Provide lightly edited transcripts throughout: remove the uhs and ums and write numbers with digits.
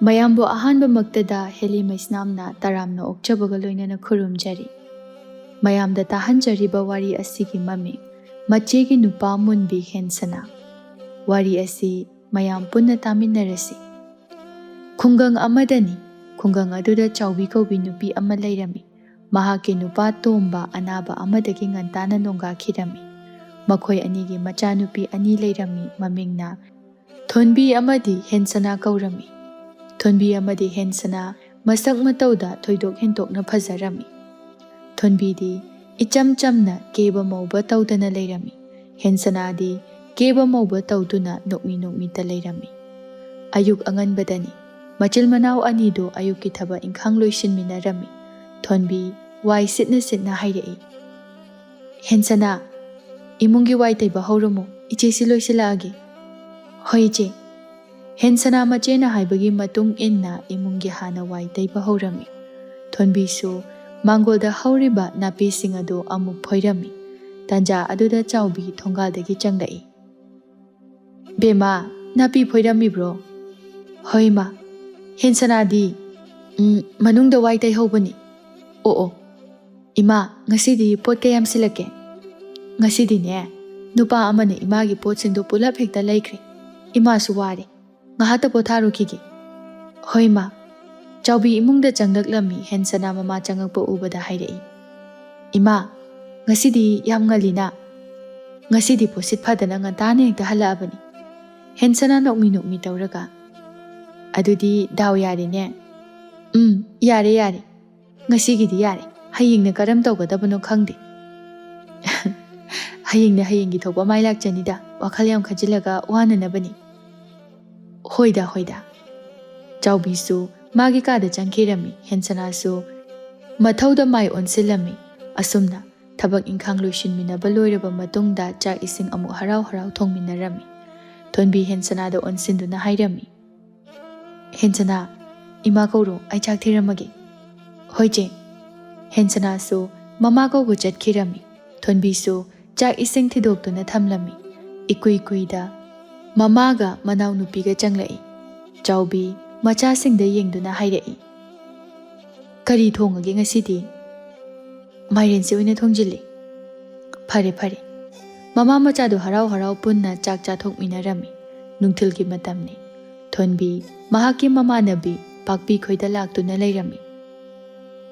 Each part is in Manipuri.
ꯃꯌꯥꯝꯕꯨ ꯑꯍꯥꯟꯕꯃꯛꯇꯗ ꯍꯦꯂꯤ ꯃꯩꯁꯅꯥꯝꯅ ꯇꯔꯥꯝꯅ ꯑꯣꯛꯆꯕꯒ ꯂꯣꯏꯅꯅ ꯈꯨꯔꯨꯝꯖꯔꯤ꯫ ꯃꯌꯥꯝꯗ ꯇꯥꯍꯟꯖꯔꯤꯕ ꯋꯥꯔꯤ ꯑꯁꯤꯒꯤ ꯃꯃꯤꯡ ꯃꯆꯦꯒꯤ ꯅꯨꯄꯥ ꯃꯨꯟꯕꯤ ꯍꯦꯟꯁꯅꯥ꯫ ꯋꯥꯔꯤ ꯑꯁꯤ ꯃꯌꯥꯝ ꯄꯨꯟꯅ ꯇꯥꯃꯤꯟꯅꯔꯁꯤ꯫ ꯈꯨꯡꯒꯪ ꯑꯃꯗꯅꯤ, ꯈꯨꯡꯒꯪ ꯑꯗꯨꯗ ꯆꯥꯎꯕꯤ ꯀꯧꯕꯤ ꯅꯨꯄꯤ ꯑꯃ ꯂꯩꯔꯝꯃꯤ꯫ ꯃꯍꯥꯛꯀꯤ ꯅꯨꯄꯥ ꯇꯣꯝꯕ ꯑꯅꯥꯕ ꯑꯃꯗꯒꯤ ꯉꯟꯇꯥꯅ ꯅꯣꯡꯒꯥꯈꯤꯔꯝꯃꯤ꯫ ꯃꯈꯣꯏ ꯑꯅꯤꯒꯤ ꯃꯆꯥꯅꯨꯄꯤ ꯑꯅꯤ ꯂꯩꯔꯝꯃꯤ, ꯃꯃꯤꯡꯅ ꯊꯣꯟꯕꯤ ꯑꯃꯗꯤ ꯍꯦꯟꯁꯅꯥ ꯀꯧꯔꯝꯃꯤ꯫ ꯊꯣꯟꯕꯤ ꯑꯃꯗꯤ ꯍꯦꯟꯁꯅꯥ ꯃꯁꯛ ꯃꯇꯧꯗ ꯊꯣꯏꯗꯣꯛ ꯍꯦꯟꯗꯣꯛꯅ ꯐꯖꯔꯝꯃꯤ꯫ ꯊꯣꯟꯕꯤꯗꯤ ꯏꯆꯝ ꯆꯝꯅ ꯀꯦꯕ ꯃꯧꯕ ꯇꯧꯗꯅ ꯂꯩꯔꯝꯃꯤ꯫ ꯍꯦꯟꯁꯅꯥꯗꯤ ꯀꯦꯕ ꯃꯧꯕ ꯇꯧꯗꯨꯅ ꯅꯣꯛꯃꯤ ꯅꯣꯛꯃꯤꯇ ꯂꯩꯔꯝꯃꯤ꯫ ꯑꯌꯨꯛ ꯑꯉꯟꯕꯗꯅꯤ, ꯃꯆꯤꯜ ꯃꯅꯥꯎ ꯑꯅꯤꯗꯨ ꯑꯌꯨꯛꯀꯤ ꯊꯕꯛ ꯏꯪꯈꯥꯡ ꯂꯣꯏꯁꯤꯟꯃꯤꯟꯅꯔꯝꯃꯤ꯫ ꯊꯣꯟꯕꯤ ꯋꯥꯏ ꯁꯤꯠꯅ ꯁꯤꯠꯅ ꯍꯥꯏꯔꯛꯏ, "ꯍꯦꯟꯁꯅꯥ, ꯏꯃꯨꯡꯒꯤ ꯋꯥꯏ ꯇꯩꯕ ꯍꯧꯔꯝꯃꯨ, ꯏꯆꯦꯁꯤ ꯂꯣꯏꯁꯤꯜꯂꯛꯑꯒꯦ꯫" "ꯍꯣꯏ ꯏꯆꯦ꯫" ꯍꯦꯟꯁꯅꯥ ꯃꯆꯦꯅ ꯍꯥꯏꯕꯒꯤ ꯃꯇꯨꯡ ꯏꯟꯅ ꯏꯃꯨꯡꯒꯤ ꯍꯥꯟꯅ ꯋꯥꯏ ꯇꯩꯕ ꯍꯧꯔꯝꯃꯤ꯫ ꯊꯣꯟꯕꯤꯁꯨ ꯃꯥꯡꯒꯣꯜꯗ ꯍꯧꯔꯤꯕ ꯅꯥꯄꯤꯁꯤꯡ ꯑꯗꯨ ꯑꯃꯨꯛ ꯐꯣꯏꯔꯝꯃꯤ꯫ ꯇꯥꯟꯖꯥ ꯑꯗꯨꯗ ꯆꯥꯎꯕꯤ ꯊꯣꯡꯒꯥꯜꯗꯒꯤ ꯆꯪꯂꯛꯏ꯫ "ꯕꯦꯝꯃ, ꯅꯥꯄꯤ ꯐꯣꯏꯔꯝꯃꯤꯕ꯭ꯔꯣ?" "ꯍꯣꯏ ꯃꯥ." "ꯍꯦꯟꯁꯅꯥꯗꯤ?" "ꯃꯅꯨꯡꯗ ꯋꯥꯏ ꯇꯩꯍꯧꯕꯅꯤ." "ꯑꯣ, ꯏꯃꯥ, ꯉꯁꯤꯗꯤ ꯄꯣꯠ ꯀꯌꯥꯝ ꯁꯤꯜꯂꯛꯀꯦ?" "ꯉꯁꯤꯗꯤꯅꯦ, ꯅꯨꯄꯥ ꯑꯃꯅ ꯏꯃꯥꯒꯤ ꯄꯣꯠꯁꯤꯡꯗꯨ ꯄꯨꯂꯞ ꯍꯦꯛꯇ ꯂꯩꯈ꯭ꯔꯦ꯫ ꯏꯃꯥꯁꯨ ꯋꯥꯔꯦ, ꯉꯥꯏꯍꯥꯛꯇ ꯄꯣꯊꯥꯔꯨꯈꯤꯒꯦ." "ꯍꯣꯏ ꯃꯥ." ꯆꯥꯎꯕꯤ ꯏꯃꯨꯡꯗ ꯆꯪꯂꯛꯂꯝꯃꯤ꯫ ꯍꯦꯟꯁꯅꯥ ꯃꯃꯥ ꯆꯪꯉꯛꯄ ꯎꯕꯗ ꯍꯥꯏꯔꯛꯏ, "ꯏꯃꯥ, ꯉꯁꯤꯗꯤ ꯌꯥꯝ ꯉꯜꯂꯤꯅ? ꯉꯁꯤꯗꯤ ꯄꯣꯠꯁꯤꯠ ꯐꯗꯅ ꯉꯟꯇꯥꯅ ꯍꯦꯛꯇ ꯍꯜꯂꯛꯑꯕꯅꯤ." ꯍꯦꯟꯁꯅꯥ ꯅꯣꯛꯃꯤ ꯅꯣꯛꯃꯤ ꯇꯧꯔꯒ, "ꯑꯗꯨꯗꯤ ꯗꯥꯎ ꯌꯥꯔꯦꯅꯦ." "ꯌꯥꯔꯦ ꯌꯥꯔꯦ, ꯉꯁꯤꯒꯤꯗꯤ ꯌꯥꯔꯦ, ꯍꯌꯦꯡꯅ ꯀꯔꯝ ꯇꯧꯒꯗꯕꯅꯣ ꯈꯪꯗꯦ." "ꯍꯌꯦꯡꯅ ꯍꯌꯦꯡꯒꯤ ꯊꯣꯛꯄ ꯃꯥꯏ ꯂꯥꯛꯆꯅꯤꯗ, ꯋꯥꯈꯜ ꯌꯥꯝ ꯈꯟꯖꯤꯜꯂꯒ ꯋꯥꯅꯅꯕꯅꯤ." "ꯍꯣꯏꯗ ꯍꯣꯏꯗ." ꯆꯥꯎꯕꯤꯁꯨ ꯃꯥꯒꯤ ꯀꯥꯗ ꯆꯪꯈꯤꯔꯝꯃꯤ꯫ ꯍꯦꯟꯁꯅꯥꯁꯨ ꯃꯊꯧꯗ ꯃꯥꯏ ꯑꯣꯟꯁꯤꯜꯂꯝꯃꯤ꯫ ꯑꯁꯨꯝꯅ ꯊꯕꯛ ꯏꯪꯈꯥꯡ ꯂꯣꯏꯁꯤꯟꯃꯤꯟꯅꯕ ꯂꯣꯏꯔꯕ ꯃꯇꯨꯡꯗ ꯆꯥꯛ ꯏꯁꯤꯡ ꯑꯃꯨꯛ ꯍꯔꯥꯎ ꯍꯔꯥꯎ ꯊꯣꯡꯃꯤꯟꯅꯔꯝꯃꯤ꯫ ꯊꯣꯟꯕꯤ ꯍꯦꯟꯁꯅꯥꯗ ꯑꯣꯟꯁꯤꯟꯗꯨꯅ ꯍꯥꯏꯔꯝꯃꯤ, "ꯍꯦꯟꯁꯅꯥ, ꯏꯃꯥ ꯀꯧꯔꯣ, ꯑꯩ ꯆꯥꯛ ꯊꯤꯔꯝꯃꯒꯦ." "ꯍꯣꯏ ꯆꯦ." ꯍꯦꯟꯁꯅꯥꯁꯨ ꯃꯃꯥ ꯀꯧꯕ ꯆꯠꯈꯤꯔꯝꯃꯤ꯫ ꯊꯣꯟꯕꯤꯁꯨ ꯆꯥꯛ ꯏꯁꯤꯡ ꯊꯤꯗꯣꯛꯇꯨꯅ ꯊꯝꯂꯝꯃꯤ꯫ ꯏꯀꯨꯏ ꯀꯨꯏꯗ ꯃꯃꯥꯒ ꯃꯅꯥꯎꯅꯨꯄꯤꯒ ꯆꯪꯂꯛꯏ꯫ ꯆꯥꯎꯕꯤ ꯃꯆꯥꯁꯤꯡꯗ ꯌꯦꯡꯗꯨꯅ ꯍꯥꯏꯔꯛꯏ, "ꯀꯔꯤ ꯊꯣꯡꯉꯒꯦ ꯉꯁꯤꯗꯤ?" "ꯃꯥꯏꯔꯦꯟꯁꯦ ꯑꯣꯏꯅ ꯊꯣꯡꯖꯤꯜꯂꯤ." "ꯐꯔꯦ ꯐꯔꯦ." ꯃꯃꯥ ꯃꯆꯥꯗꯨ ꯍꯔꯥꯎ ꯍꯔꯥꯎ ꯄꯨꯟꯅ ꯆꯥꯛ ꯆꯥꯊꯣꯛꯃꯤꯟꯅꯔꯝꯃꯤ꯫ ꯅꯨꯡꯊꯤꯜꯒꯤ ꯃꯇꯝꯅꯤ꯫ ꯊꯣꯟꯕꯤ ꯃꯍꯥꯛꯀꯤ ꯃꯃꯥꯟꯅꯕꯤ ꯄꯥꯛꯄꯤ ꯈꯣꯏꯗ ꯂꯥꯛꯇꯨꯅ ꯂꯩꯔꯝꯃꯤ꯫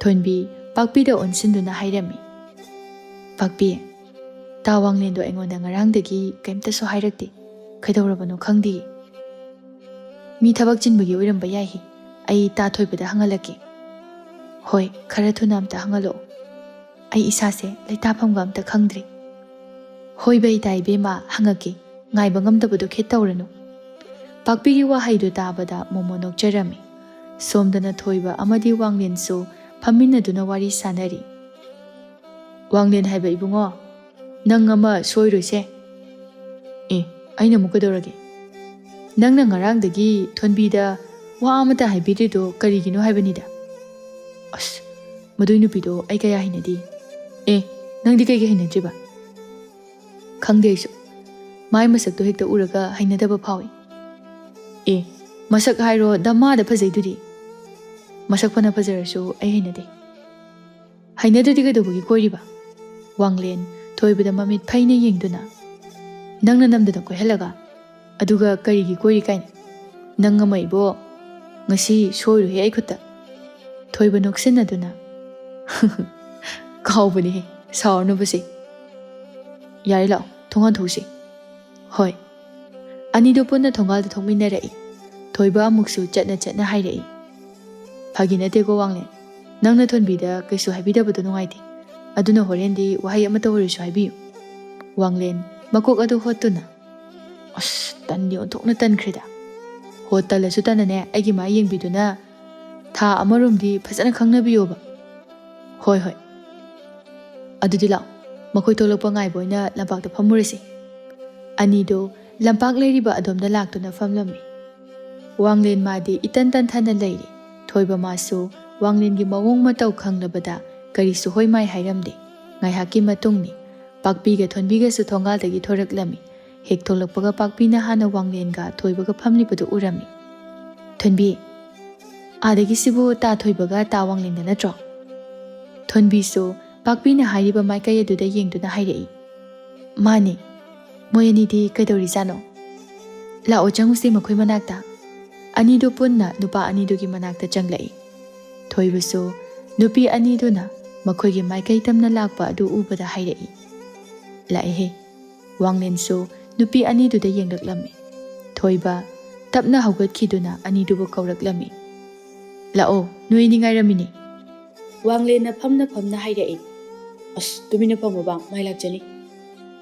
ꯊꯣꯟꯕꯤ ꯄꯥꯛꯄꯤꯗ ꯑꯣꯟꯁꯤꯟꯗꯨꯅ ꯍꯥꯏꯔꯝꯃꯤ, "ꯄꯥꯛꯄꯤ, ꯇꯥ ꯋꯥꯡꯂꯦꯟꯗꯣ ꯑꯩꯉꯣꯟꯗ ꯉꯔꯥꯡꯗꯒꯤ ꯀꯩꯝꯇꯁꯨ ꯍꯥꯏꯔꯛꯇꯦ, ꯀꯩꯗꯧꯔꯕꯅꯣ ꯈꯪꯗꯦ꯫ ꯃꯤ ꯊꯕꯛ ꯆꯤꯟꯕꯒꯤ ꯑꯣꯏꯔꯝꯕ ꯌꯥꯏꯍꯦ, ꯑꯩ ꯇꯥ ꯊꯣꯏꯕꯗ ꯍꯪꯍꯜꯂꯛꯀꯦ." "ꯍꯣꯏ, ꯈꯔ ꯊꯨꯅ ꯑꯝꯇ ꯍꯪꯍꯜꯂꯛꯑꯣ, ꯑꯩ ꯏꯁꯥꯁꯦ ꯂꯩꯇꯥꯐꯝꯒ ꯑꯝꯇ ꯈꯪꯗ꯭ꯔꯦ." "ꯍꯣꯏꯕ ꯏꯇꯥ ꯏꯕꯦꯝꯃ, ꯍꯪꯉꯛꯀꯦ, ꯉꯥꯏꯕ ꯉꯝꯗꯕꯗꯣ ꯈꯤꯠꯇꯧꯔꯅꯨ." ꯄꯥꯛꯄꯤꯒꯤ ꯋꯥꯍꯩꯗꯨ ꯇꯥꯕꯗ ꯃꯣꯃꯣ ꯅꯣꯛꯆꯔꯝꯃꯤ꯫ ꯁꯣꯝꯗꯅ ꯊꯣꯏꯕ ꯑꯃꯗꯤ ꯋꯥꯡꯂꯦꯟꯁꯨ ꯐꯝꯃꯤꯟꯅꯗꯨꯅ ꯋꯥꯔꯤ ꯁꯥꯅꯔꯤ꯫ "ꯋꯥꯡꯂꯦꯟ ꯍꯥꯏꯕ ꯏꯕꯨꯡꯉꯣ, ꯅꯪ ꯑꯃ ꯁꯣꯏꯔꯣꯏꯁꯦ." "ꯑꯦ, ꯑꯩꯅ ꯑꯃꯨꯛ ꯀꯩꯗꯧꯔꯒꯦ?" "ꯅꯪꯅ ꯉꯔꯥꯡꯗꯒꯤ ꯊꯣꯟꯕꯤꯗ ꯋꯥ ꯑꯃꯇ ꯍꯥꯏꯕꯤꯗ꯭ꯔꯤꯗꯣ ꯀꯔꯤꯒꯤꯅꯣ ꯍꯥꯏꯕꯅꯤꯗ." "ꯑꯁ, ꯃꯗꯨꯏ ꯅꯨꯄꯤꯗꯣ ꯑꯩ ꯀꯌꯥ ꯍꯩꯅꯗꯦ." "ꯑꯦ, ꯅꯪꯗꯤ ꯀꯩꯒꯤ ꯍꯩꯅꯗ꯭ꯔꯤꯕ?" "ꯈꯪꯗꯦ ꯑꯩꯁꯨ, ꯃꯥꯏ ꯃꯁꯛꯇꯣ ꯍꯦꯛꯇ ꯎꯔꯒ ꯍꯩꯅꯗꯕ ꯐꯥꯎꯏ." "ꯑꯦ, ꯃꯁꯛ ꯍꯥꯏꯔꯣ ꯗꯃꯥꯗ ꯐꯖꯩꯗꯨꯗꯤ." "ꯃꯁꯛ ꯐꯅ ꯐꯖꯔꯁꯨ ꯑꯩ ꯍꯩꯅꯗꯦ." "ꯍꯩꯅꯗ꯭ꯔꯗꯤ ꯀꯩꯗꯧꯕꯒꯤ ꯀꯣꯏꯔꯤꯕ?" ꯋꯥꯡꯂꯦꯟ ꯊꯣꯏꯕꯗ ꯃꯃꯤꯠ ꯐꯩꯅ ꯌꯦꯡꯗꯨꯅ, "ꯅꯪꯅ ꯅꯝꯗꯅ ꯀꯣꯏꯍꯜꯂꯒ, ꯑꯗꯨꯒ ꯀꯔꯤꯒꯤ ꯀꯣꯏꯔꯤ ꯀꯥꯏꯅ? ꯅꯪ ꯑꯃ ꯏꯕꯣ, ꯉꯁꯤ ꯁꯣꯏꯔꯣꯏꯍꯦ ꯑꯩ ꯈꯨꯠꯇ." ꯊꯣꯏꯕ ꯅꯣꯛꯁꯤꯟꯅꯗꯨꯅ, "ꯀꯥꯎꯕꯅꯤꯍꯦ, ꯁꯥꯎꯔꯅꯨꯕꯁꯦ." "ꯌꯥꯔꯦ, ꯂꯥꯛꯑꯣ, ꯊꯣꯡꯒꯥꯟ ꯊꯣꯛꯎꯁꯦ." "ꯍꯣꯏ." ꯑꯅꯤꯗꯨ ꯄꯨꯟꯅ ꯊꯣꯡꯒꯥꯜꯗ ꯊꯣꯛꯃꯤꯟꯅꯔꯛꯏ꯫ ꯊꯣꯏꯕ ꯑꯃꯨꯛꯁꯨ ꯆꯠꯅ ꯆꯠꯅ ꯍꯥꯏꯔꯛꯏ, "ꯐꯥꯒꯤ ꯅꯠꯇꯦꯀꯣ ꯋꯥꯡꯂꯦꯟ, ꯅꯪꯅ ꯊꯣꯟꯕꯤꯗ ꯀꯩꯁꯨ ꯍꯥꯏꯕꯤꯗꯕꯗꯣ ꯅꯨꯡꯉꯥꯏꯇꯦ, ꯑꯗꯨꯅ ꯍꯣꯔꯦꯟꯗꯤ ꯋꯥꯍꯩ ꯑꯃꯇ ꯑꯣꯏꯔꯁꯨ ꯍꯥꯏꯕꯤꯌꯨ." ꯋꯥꯡꯂꯦꯟ ꯃꯀꯣꯛ ꯑꯗꯨ ꯍꯣꯠꯇꯨꯅ, "ꯑꯁ, ꯇꯟꯗꯤ ꯑꯣꯟꯊꯣꯛꯅ ꯇꯟꯈ꯭ꯔꯦꯗ." "ꯍꯣ, ꯇꯜꯂꯁꯨ ꯇꯟꯅꯅꯦ ꯑꯩꯒꯤ ꯃꯥꯏ ꯌꯦꯡꯕꯤꯗꯨꯅ ꯊꯥ ꯑꯃꯔꯣꯝꯗꯤ ꯐꯖꯅ ꯈꯪꯅꯕꯤꯌꯣꯕ." "ꯍꯣꯏ ꯍꯣꯏ." "ꯑꯗꯨꯗꯤ ꯂꯥꯛꯑꯣ, ꯃꯈꯣꯏ ꯊꯣꯛꯂꯛꯄ ꯉꯥꯏꯕ ꯑꯣꯏꯅ ꯂꯝꯄꯥꯛꯇ ꯐꯝꯃꯨꯔꯁꯤ." ꯑꯅꯤꯗꯨ ꯂꯝꯄꯥꯛ ꯂꯩꯔꯤꯕ ꯑꯗꯣꯝꯗ ꯂꯥꯛꯇꯨꯅ ꯐꯝꯂꯝꯃꯤ꯫ ꯋꯥꯡꯂꯦꯟ ꯃꯥꯗꯤ ꯏꯇꯟ ꯇꯟꯊꯅ ꯂꯩꯔꯤ꯫ ꯊꯣꯏꯕ ꯃꯥꯁꯨ ꯋꯥꯡꯂꯦꯟꯒꯤ ꯃꯑꯣꯡ ꯃꯇꯧ ꯈꯪꯂꯕꯗ ꯀꯔꯤꯁꯨ ꯍꯣꯏ ꯃꯥꯏ ꯍꯥꯏꯔꯝꯗꯦ꯫ ꯉꯥꯏꯍꯥꯛꯀꯤ ꯃꯇꯨꯡꯅꯤ, ꯄꯥꯛꯄꯤꯒ ꯊꯣꯟꯕꯤꯒꯁꯨ ꯊꯣꯡꯒꯥꯜꯗꯒꯤ ꯊꯣꯔꯛꯂꯝꯃꯤ꯫ ꯍꯦꯛ ꯊꯣꯛꯂꯛꯄꯒ ꯄꯥꯛꯄꯤꯅ ꯍꯥꯟꯅ ꯋꯥꯡꯂꯦꯟꯒ ꯊꯣꯏꯕꯒ ꯐꯝꯂꯤꯕꯗꯨ ꯎꯔꯝꯃꯤ꯫ "ꯊꯣꯟꯕꯤ, ꯑꯥꯗꯒꯤꯁꯤꯕꯨ ꯇꯥ ꯊꯣꯏꯕꯒ ꯇꯥ ꯋꯥꯡꯂꯦꯟꯒ ꯅꯠꯇ꯭ꯔꯣ? ꯊꯣꯟꯕꯤꯁꯨ ꯄꯥꯛꯄꯤꯅ ꯍꯥꯏꯔꯤꯕ ꯃꯥꯏꯀꯩ ꯑꯗꯨꯗ ꯌꯦꯡꯗꯨꯅ ꯍꯥꯏꯔꯛꯏ꯫ ꯃꯥꯅꯤ, ꯃꯣꯏ ꯑꯅꯤꯗꯤ ꯀꯩꯗꯧꯔꯤꯖꯥꯠꯅꯣ? ꯂꯥꯛꯑꯣ ꯆꯪꯉꯨꯁꯤ ꯃꯈꯣꯏ ꯃꯅꯥꯛꯇ꯫ ꯑꯅꯤꯗꯨ ꯄꯨꯟꯅ ꯅꯨꯄꯥ ꯑꯅꯤꯗꯨꯒꯤ ꯃꯅꯥꯛꯇ ꯆꯪꯂꯛꯏ꯫ ꯊꯣꯏꯕꯁꯨ ꯅꯨꯄꯤ ꯑꯅꯤꯗꯨꯅ ꯃꯈꯣꯏꯒꯤ ꯃꯥꯏꯀꯩ ꯇꯝꯅ ꯂꯥꯛꯄ ꯑꯗꯨ ꯎꯕꯗ ꯍꯥꯏꯔꯛꯏ꯫ ꯂꯥꯛꯑꯦꯍꯦ꯫ ꯋꯥꯡꯂꯦꯟꯁꯨ ꯅꯨꯄꯤ ꯑꯅꯤꯗꯨꯗ ꯌꯦꯡꯂꯛꯂꯝꯃꯤ꯫ ꯊꯣꯏꯕ ꯇꯞꯅ ꯍꯧꯒꯠꯈꯤꯗꯨꯅ ꯑꯅꯤꯗꯨꯕꯨ ꯀꯧꯔꯛꯂꯝꯃꯤ꯫ ꯂꯥꯛꯑꯣ, ꯅꯣꯏ ꯑꯅꯤ ꯉꯥꯏꯔꯝꯃꯤꯅꯤ꯫ ꯋꯥꯡꯂꯦꯟꯅ ꯐꯝꯅ ꯐꯝꯅ ꯍꯥꯏꯔꯛꯏ꯫ ꯑꯁ, ꯇꯨꯃꯤꯟꯅ ꯐꯝꯃꯣꯕ, ꯃꯥꯏ ꯂꯥꯛꯆꯅꯤ꯫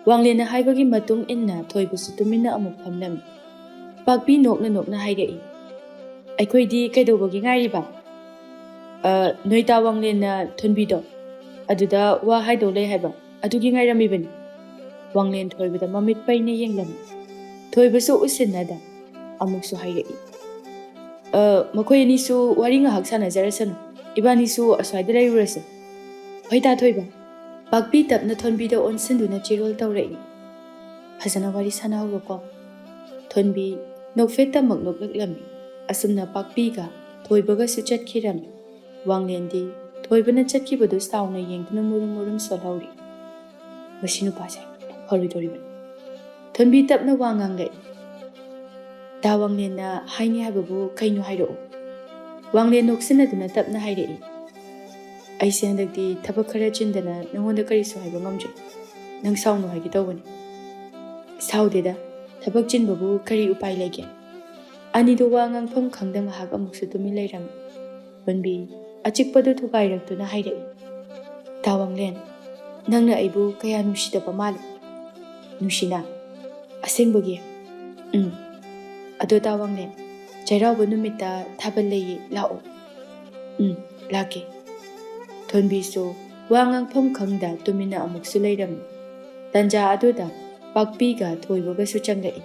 ꯋꯥꯡꯂꯦꯟꯅ ꯍꯥꯏꯕꯒꯤ ꯃꯇꯨꯡ ꯏꯟꯅ ꯊꯣꯏꯕꯁꯨ ꯇꯨꯃꯤꯟꯅ ꯑꯃꯨꯛ ꯐꯝꯂꯝꯃꯤ꯫ ꯄꯥꯛꯄꯤ ꯅꯣꯛꯅ ꯅꯣꯛꯅ ꯍꯥꯏꯔꯛꯏ꯫ ꯑꯩꯈꯣꯏꯗꯤ ꯀꯩꯗꯧꯕꯒꯤ ꯉꯥꯏꯔꯤꯕ? ꯅꯣꯏ ꯇꯥ ꯋꯥꯡꯂꯦꯟꯅ ꯊꯣꯟꯕꯤꯗꯣ ꯑꯗꯨꯗ ꯋꯥ ꯍꯥꯏꯗꯧ ꯂꯩ ꯍꯥꯏꯕ, ꯑꯗꯨꯒꯤ ꯉꯥꯏꯔꯝꯃꯤꯕꯅꯤ꯫ ꯋꯥꯡꯂꯦꯟ ꯊꯣꯏꯕꯗ ꯃꯃꯤꯠ ꯄꯩꯅ ꯌꯦꯡꯂꯝꯃꯤ꯫ ꯊꯣꯏꯕꯁꯨ ꯎꯁꯤꯟꯅꯗ ꯑꯃꯨꯛꯁꯨ ꯍꯥꯏꯔꯛꯏ꯫ ꯃꯈꯣꯏ ꯑꯅꯤꯁꯨ ꯋꯥꯔꯤ ꯉꯥꯏꯍꯥꯛ ꯁꯥꯟꯅꯖꯔꯁꯅꯨ, ꯏꯕꯥꯅꯤꯁꯨ ꯑꯁ꯭ꯋꯥꯏꯗ ꯂꯩꯔꯨꯔꯁꯦ꯫ ꯍꯣꯏ ꯇꯥ ꯊꯣꯏꯕ꯫ ꯄꯥꯛꯄꯤ ꯇꯞꯅ ꯊꯣꯟꯕꯤꯗ ꯑꯣꯟꯁꯤꯟꯗꯨꯅ ꯆꯤꯔꯣꯜ ꯇꯧꯔꯛꯏ꯫ ꯐꯖꯅ ꯋꯥꯔꯤ ꯁꯥꯟꯅꯍꯧꯔꯣꯀꯣ꯫ ꯊꯣꯟꯕꯤ ꯅꯣꯛꯐꯦꯠꯇꯃꯛ ꯅꯣꯛꯂꯛꯂꯝꯃꯤ꯫ ꯑꯁꯨꯝꯅ ꯄꯥꯛꯄꯤꯒ ꯊꯣꯏꯕꯒꯁꯨ ꯆꯠꯈꯤꯔꯝꯃꯤ꯫ ꯋꯥꯡꯂꯦꯟꯗꯤ ꯊꯣꯏꯕꯅ ꯆꯠꯈꯤꯕꯗꯨ ꯁꯥꯎꯅ ꯌꯦꯡꯗꯨꯅ ꯃꯨꯔꯨꯝ ꯃꯨꯔꯨꯝ ꯁꯣꯜꯍꯧꯔꯤ꯫ ꯃꯁꯤ ꯅꯨꯄꯥꯁꯦ ꯐꯔꯣꯏꯗꯣꯔꯤꯕꯅꯤ꯫ ꯊꯣꯟꯕꯤ ꯇꯞꯅ ꯋꯥ ꯉꯥꯡꯂꯛꯏ꯫ ꯇꯥ ꯋꯥꯡꯂꯦꯟꯅ ꯍꯥꯏꯅꯤ ꯍꯥꯏꯕꯕꯨ ꯀꯩꯅꯣ ꯍꯥꯏꯔꯛꯑꯣ꯫ ꯋꯥꯡꯂꯦꯟ ꯅꯣꯛꯁꯤꯟꯅꯗꯨꯅ ꯇꯞꯅ ꯍꯥꯏꯔꯛꯏ꯫ ꯑꯩꯁꯦ ꯍꯟꯗꯛꯇꯤ ꯊꯕꯛ ꯈꯔ ꯆꯤꯟꯗꯅ ꯅꯪꯉꯣꯟꯗ ꯀꯔꯤꯁꯨ ꯍꯥꯏꯕ ꯉꯝꯗ꯭ꯔꯦ꯫ ꯅꯪ ꯁꯥꯎꯅꯨ ꯍꯥꯏꯒꯦ ꯇꯧꯕꯅꯤ꯫ ꯁꯥꯎꯗꯦꯗ, ꯊꯕꯛ ꯆꯤꯟꯕꯕꯨ ꯀꯔꯤ ꯎꯄꯥꯏ ꯂꯩꯒꯦ? ꯑꯅꯤꯗꯨ ꯋꯥ ꯉꯥꯡꯐꯝ ꯈꯪꯗ ꯉꯥꯏꯍꯥꯛ ꯑꯃꯨꯛꯁꯨ ꯇꯨꯃꯤꯟ ꯂꯩꯔꯝꯃꯤ꯫ ꯊꯣꯟꯕꯤ ꯑꯆꯤꯛꯄꯗꯨ ꯊꯨꯒꯥꯏꯔꯛꯇꯨꯅ ꯍꯥꯏꯔꯛꯏ꯫ ꯇꯥ ꯋꯥꯡꯂꯦꯟ, ꯅꯪꯅ ꯑꯩꯕꯨ ꯀꯌꯥ ꯅꯨꯡꯁꯤꯗꯕ ꯃꯥꯜꯂꯤ꯫ ꯅꯨꯡꯁꯤꯅ? ꯑꯁꯦꯡꯕꯒꯤ? ꯑꯗꯣ ꯇꯥ ꯋꯥꯡꯂꯦꯟ, ꯆꯩꯔꯥꯎꯕ ꯅꯨꯃꯤꯠꯇ ꯊꯥꯕꯜ ꯂꯩꯌꯦ, ꯂꯥꯛꯑꯣ꯫ ꯂꯥꯛꯀꯦ꯫ ꯊꯣꯟꯕꯤꯁꯨ ꯋꯥ ꯉꯥꯡꯐꯝ ꯈꯪꯗ ꯇꯨꯃꯤꯟꯅ ꯑꯃꯨꯛꯁꯨ ꯂꯩꯔꯝꯃꯤ꯫ ꯇꯟꯖꯥ ꯑꯗꯨꯗ ꯄꯥꯛꯄꯤꯒ ꯊꯣꯏꯕꯒꯁꯨ ꯆꯪꯂꯛꯏ꯫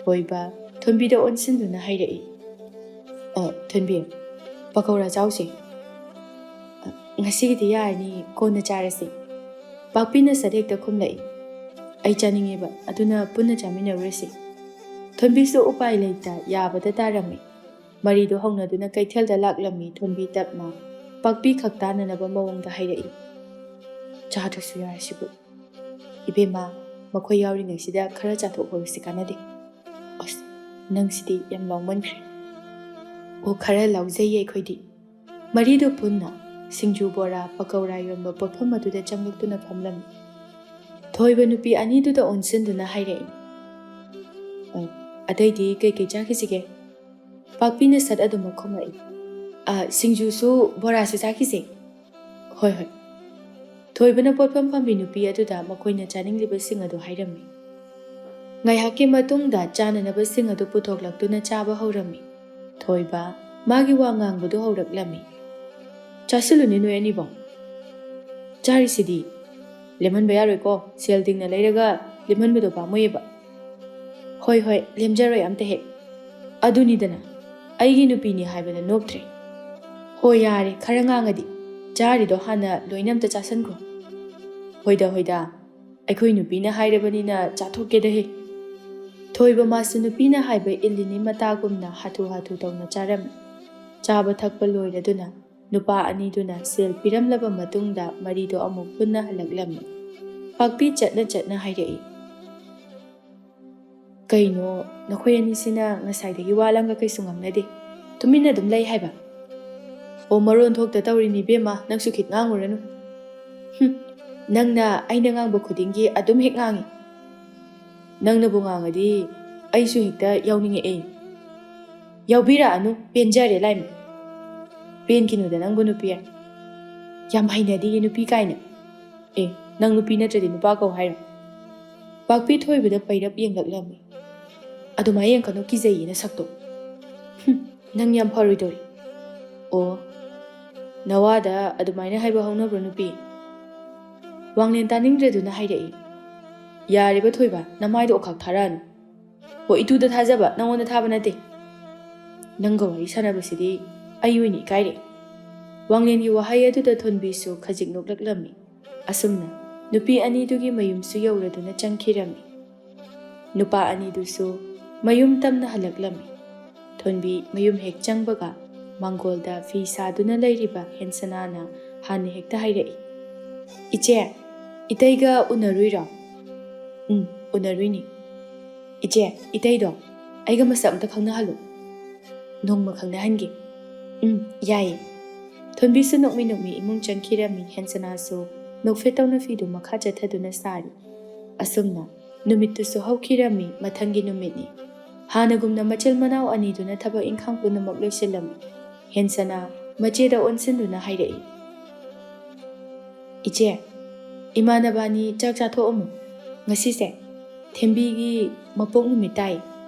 ꯊꯣꯏꯕ ꯊꯣꯟꯕꯤꯗ ꯑꯣꯟꯁꯤꯟꯗꯨꯅ ꯍꯥꯏꯔꯛꯏ꯫ ꯊꯣꯟꯕꯤ, ꯄꯀꯧꯔꯥ ꯆꯥꯎꯁꯦ꯫ ꯉꯁꯤꯒꯤꯗꯤ ꯌꯥꯔꯅꯤ, ꯀꯣꯟꯅ ꯆꯥꯔꯁꯤ꯫ ꯄꯥꯛꯄꯤꯅ ꯁꯠ ꯍꯦꯛꯇ ꯈꯨꯝꯂꯛꯏ꯫ ꯑꯩ ꯆꯥꯅꯤꯡꯉꯦꯕ, ꯑꯗꯨꯅ ꯄꯨꯟꯅ ꯆꯥꯃꯤꯟꯅꯔꯨꯔꯁꯤ꯫ ꯊꯣꯟꯕꯤꯁꯨ ꯎꯄꯥꯏ ꯂꯩꯇ ꯌꯥꯕꯗ ꯇꯥꯔꯝꯃꯤ꯫ ꯃꯔꯤꯗꯨ ꯍꯧꯅꯗꯨꯅ ꯀꯩꯊꯦꯜꯗ ꯂꯥꯛꯂꯝꯃꯤ꯫ ꯊꯣꯟꯕꯤ ꯇꯞꯅ ꯄꯥꯛꯄꯤ ꯈꯛ ꯇꯥꯅꯅꯕ ꯃꯑꯣꯡꯗ ꯍꯥꯏꯔꯛꯏ꯫ ꯆꯥꯗ꯭ꯔꯁꯨ ꯌꯥꯔꯁꯤꯕꯨ꯫ ꯏꯕꯦꯝꯃ, ꯃꯈꯣꯏ ꯌꯥꯎꯔꯤꯉꯩꯁꯤꯗ ꯈꯔ ꯆꯥꯊꯣꯛꯍꯧꯔꯁꯤ, ꯀꯥꯟꯅꯗꯦ꯫ ꯑꯁ, ꯅꯪꯁꯤꯗꯤ ꯌꯥꯝ ꯂꯥꯎꯃꯟꯈ꯭ꯔꯦ꯫ ꯑꯣ, ꯈꯔ ꯂꯥꯎꯖꯩꯌꯦ ꯑꯩꯈꯣꯏꯗꯤ꯫ ꯃꯔꯤꯗꯨ ꯄꯨꯟꯅ ꯁꯤꯡꯖꯨ ꯕꯣꯔꯥ ꯄꯀꯧꯔꯥ ꯌꯣꯟꯕ ꯄꯣꯠꯐꯝ ꯑꯗꯨꯗ ꯆꯪꯂꯛꯇꯨꯅ ꯐꯝꯂꯝꯃꯤ꯫ ꯊꯣꯏꯕ ꯅꯨꯄꯤ ꯑꯅꯤꯗꯨꯗ ꯑꯣꯟꯁꯤꯟꯗꯨꯅ ꯍꯥꯏꯔꯛꯏ꯫ ꯑꯇꯩꯗꯤ ꯀꯩꯀꯩ ꯆꯥꯈꯤꯁꯤꯒꯦ? ꯄꯥꯛꯄꯤꯅ ꯁꯠ ꯑꯗꯨꯃꯛ ꯈꯨꯝꯂꯛꯏ꯫ ꯁꯤꯡꯖꯨꯁꯨ ꯕꯣꯔꯥꯁꯨ ꯆꯥꯈꯤꯁꯦ꯫ ꯍꯣꯏ ꯍꯣꯏ꯫ ꯊꯣꯏꯕꯅ ꯄꯣꯠꯐꯝ ꯐꯝꯕꯤ ꯅꯨꯄꯤ ꯑꯗꯨꯗ ꯃꯈꯣꯏꯅ ꯆꯥꯅꯤꯡꯂꯤꯕꯁꯤꯡ ꯑꯗꯨ ꯍꯥꯏꯔꯝꯃꯤ꯫ ꯉꯥꯏꯍꯥꯛꯀꯤ ꯃꯇꯨꯡꯗ ꯆꯥꯅꯅꯕꯁꯤꯡ ꯑꯗꯨ ꯄꯨꯊꯣꯛꯂꯛꯇꯨꯅ ꯆꯥꯕ ꯍꯧꯔꯝꯃꯤ꯫ ꯊꯣꯏꯕ ꯃꯥꯒꯤ ꯋꯥ ꯉꯥꯡꯕꯗꯨ ꯍꯧꯔꯛꯂꯝꯃꯤ꯫ ꯆꯥꯁꯤꯜꯂꯨꯅꯦ ꯅꯣꯏ ꯑꯅꯤꯕꯣ꯫ ꯆꯥꯔꯤꯁꯤꯗꯤ ꯂꯦꯝꯍꯟꯕ ꯌꯥꯔꯣꯏꯀꯣ, ꯁꯦꯜ ꯇꯤꯡꯅ ꯂꯩꯔꯒ ꯂꯦꯝꯍꯟꯕꯗꯣ ꯄꯥꯝꯃꯨꯏꯌꯦꯕ꯫ ꯍꯣꯏ ꯍꯣꯏ, ꯂꯦꯝꯖꯔꯣꯏ ꯑꯝꯇ ꯍꯦꯛ꯫ ꯑꯗꯨꯅꯤꯗꯅ, ꯑꯩꯒꯤ ꯅꯨꯄꯤꯅꯤ ꯍꯥꯏꯕꯗ ꯅꯣꯞꯇ꯭ꯔꯦ꯫ ꯍꯣꯏ ꯌꯥꯔꯦ, ꯈꯔ ꯉꯥꯡꯉꯗꯤ꯫ ꯆꯥꯔꯤꯗꯣ ꯍꯥꯟꯅ ꯂꯣꯏꯅ ꯑꯝꯇ ꯆꯥꯁꯟꯈ꯭ꯔꯣ꯫ ꯍꯣꯏꯗ ꯍꯣꯏꯗ, ꯑꯩꯈꯣꯏ ꯅꯨꯄꯤꯅ ꯍꯥꯏꯔꯕꯅꯤꯅ ꯆꯥꯊꯣꯛꯀꯦꯗꯍꯦ꯫ ꯊꯣꯏꯕ ꯃꯥꯁꯨ ꯅꯨꯄꯤꯅ ꯍꯥꯏꯕ ꯏꯜꯂꯤꯅꯤ ꯃꯇꯥꯒꯨꯝꯅ ꯍꯥꯊꯨ ꯍꯥꯊꯨ ꯇꯧꯅ ꯆꯥꯔꯝꯃꯤ꯫ ꯆꯥꯕ ꯊꯛꯄ ꯂꯣꯏꯔꯗꯨꯅ ꯅꯨꯄꯥ ꯑꯅꯤꯗꯨꯅ ꯁꯦꯜ ꯄꯤꯔꯝꯂꯕ ꯃꯇꯨꯡꯗ ꯃꯔꯤꯗꯣ ꯑꯃꯨꯛ ꯄꯨꯟꯅ ꯍꯜꯂꯛꯂꯝꯃꯤ꯫ ꯄꯥꯛꯄꯤ ꯆꯠꯅ ꯆꯠꯅ ꯍꯥꯏꯔꯛꯏ꯫ ꯀꯩꯅꯣ, ꯅꯈꯣꯏ ꯑꯅꯤꯁꯤꯅ ꯉꯁꯥꯏꯗꯒꯤ ꯋꯥ ꯂꯪꯒ ꯀꯩꯁꯨ ꯉꯥꯡꯅꯗꯦ, ꯇꯨꯃꯤꯟꯅ ꯑꯗꯨꯝ ꯂꯩ ꯍꯥꯏꯕ? ꯑꯣ, ꯃꯔꯣꯟ ꯊꯣꯛꯇ ꯇꯧꯔꯤꯅꯤ ꯏꯕꯦꯝꯃ, ꯅꯪꯁꯨ ꯈꯤꯠ ꯉꯥꯡꯉꯨꯔꯅꯨ꯫ ꯅꯪꯅ ꯑꯩꯅ ꯉꯥꯡꯕ ꯈꯨꯗꯤꯡꯒꯤ ꯑꯗꯨꯝ ꯍꯦꯛ ꯉꯥꯡꯉꯤ꯫ ꯅꯪꯅꯕꯨ ꯉꯥꯡꯉꯗꯤ ꯑꯩꯁꯨ ꯍꯦꯛꯇ ꯌꯥꯎꯅꯤꯡꯉꯛꯑꯦ꯫ ꯌꯥꯎꯕꯤꯔꯛꯑꯅꯨ, ꯄꯦꯟꯖꯔꯦ ꯂꯥꯏꯃ꯫ ꯄꯦꯟꯈꯤꯅꯨꯗ ꯅꯪꯕꯨ ꯅꯨꯄꯤ꯫ ꯌꯥꯝ ꯍꯩꯅꯗꯤꯌꯦ ꯅꯨꯄꯤ ꯀꯥꯏꯅ꯫ ꯅꯪ ꯅꯨꯄꯤ ꯅꯠꯇ꯭ꯔꯗꯤ ꯅꯨꯄꯥ ꯀꯧ ꯍꯥꯏꯔꯣ? ꯄꯥꯛꯄꯤ ꯊꯣꯏꯕꯗ ꯄꯩꯔꯞ ꯌꯦꯡꯂꯛꯂꯝꯃꯤ꯫ ꯑꯗꯨꯃꯥꯏꯅ ꯌꯦꯡꯀꯅꯨ, ꯀꯤꯖꯩꯌꯦ ꯅꯁꯛꯇꯣ꯫ ꯅꯪ ꯌꯥꯝ ꯐꯔꯣꯏꯗꯧꯔꯤ꯫ ꯑꯣ, ꯅꯋꯥꯗ ꯑꯗꯨꯃꯥꯏꯅ ꯍꯥꯏꯕ ꯍꯧꯅꯕ꯭ꯔꯣ ꯅꯨꯄꯤ? ꯋꯥꯡꯂꯦꯟ ꯇꯥꯅꯤꯡꯗ꯭ꯔꯗꯨꯅ ꯍꯥꯏꯔꯛꯏ꯫ ꯌꯥꯔꯦꯕ ꯊꯣꯏꯕ, ꯅꯃꯥꯏꯗꯣ ꯑꯣꯈꯥꯛ ꯊꯥꯔꯛꯑꯅꯨ꯫ ꯍꯣ, ꯏꯇꯨꯗ ꯊꯥꯖꯕ, ꯅꯪꯉꯣꯟꯗ ꯊꯥꯕ ꯅꯠꯇꯦ꯫ ꯅꯪꯒ ꯋꯥꯔꯤ ꯁꯥꯟꯅꯕꯁꯤꯗꯤ ꯑꯩ ꯑꯣꯏꯅ ꯏꯀꯥꯏꯔꯦ꯫ ꯋꯥꯡꯂꯦꯟꯒꯤ ꯋꯥꯍꯩ ꯑꯗꯨꯗ ꯊꯣꯟꯕꯤꯁꯨ ꯈꯖꯤꯛ ꯅꯣꯛꯂꯛꯂꯝꯃꯤ꯫ ꯑꯁꯨꯝꯅ ꯅꯨꯄꯤ ꯑꯅꯤꯗꯨꯒꯤ ꯃꯌꯨꯝꯁꯨ ꯌꯧꯔꯗꯨꯅ ꯆꯪꯈꯤꯔꯝꯃꯤ꯫ ꯅꯨꯄꯥ ꯑꯅꯤꯗꯨꯁꯨ ꯃꯌꯨꯝ ꯇꯝꯅ ꯍꯜꯂꯛꯂꯝꯃꯤ꯫ ꯊꯣꯟꯕꯤ ꯃꯌꯨꯝ ꯍꯦꯛ ꯆꯪꯕꯒ ꯃꯥꯡꯒꯣꯜꯗ ꯐꯤ ꯁꯥꯗꯨꯅ ꯂꯩꯔꯤꯕ ꯍꯦꯟꯁꯅꯥꯅ ꯍꯥꯟꯅ ꯍꯦꯛꯇ ꯍꯥꯏꯔꯛꯏ꯫ ꯏꯆꯦ, ꯏꯇꯩꯒ ꯎꯅꯔꯨꯏꯔꯣ? ꯎꯅꯔꯨꯏꯅꯤ꯫ ꯏꯆꯦ, ꯏꯇꯩꯗꯣ ꯑꯩꯒ ꯃꯁꯛ ꯑꯝꯇ ꯈꯪꯅꯍꯜꯂꯨ꯫ ꯅꯣꯡꯃ ꯈꯪꯅꯍꯟꯒꯦ꯫ ꯌꯥꯏꯌꯦ꯫ ꯊꯣꯟꯕꯤꯁꯨ ꯅꯣꯛꯃꯤ ꯅꯣꯛꯃꯤ ꯏꯃꯨꯡ ꯆꯪꯈꯤꯔꯝꯃꯤ, ꯍꯦꯟꯁꯅꯥꯁꯨ ꯅꯣꯛꯐꯦꯠ ꯇꯧꯅ ꯐꯤꯗꯨ ꯃꯈꯥ ꯆꯠꯊꯗꯨꯅ ꯁꯥꯔꯤ꯫ ꯑꯁꯨꯝꯅ ꯅꯨꯃꯤꯠꯇꯨꯁꯨ ꯍꯧꯈꯤꯔꯝꯃꯤ, ꯃꯊꯪꯒꯤ ꯅꯨꯃꯤꯠꯅꯤ꯫ ꯍꯥꯟꯅꯒꯨꯝꯅ ꯃꯆꯤꯜ ꯃꯅꯥꯎ ꯑꯅꯤꯗꯨꯅ ꯊꯕꯛ ꯏꯪꯈꯥꯡ ꯄꯨꯝꯅꯃꯛ ꯂꯣꯏꯁꯤꯜꯂꯝꯃꯤ꯫ ꯍꯦꯟꯁꯅꯥ ꯃꯆꯦꯗ ꯑꯣꯟꯁꯤꯟꯗꯨꯅ ꯍꯥꯏꯔꯛꯏ꯫ ꯏꯆꯦ, ꯏꯃꯥꯟꯅꯕꯥꯅꯤ ꯆꯥꯛ ꯆꯥꯊꯣꯛꯑꯝꯃꯨ꯫ ꯉꯁꯤꯁꯦ ꯊꯦꯝꯕꯤꯒꯤ ꯃꯄꯣꯛ ꯅꯨꯃꯤꯠ ꯇꯥꯏ,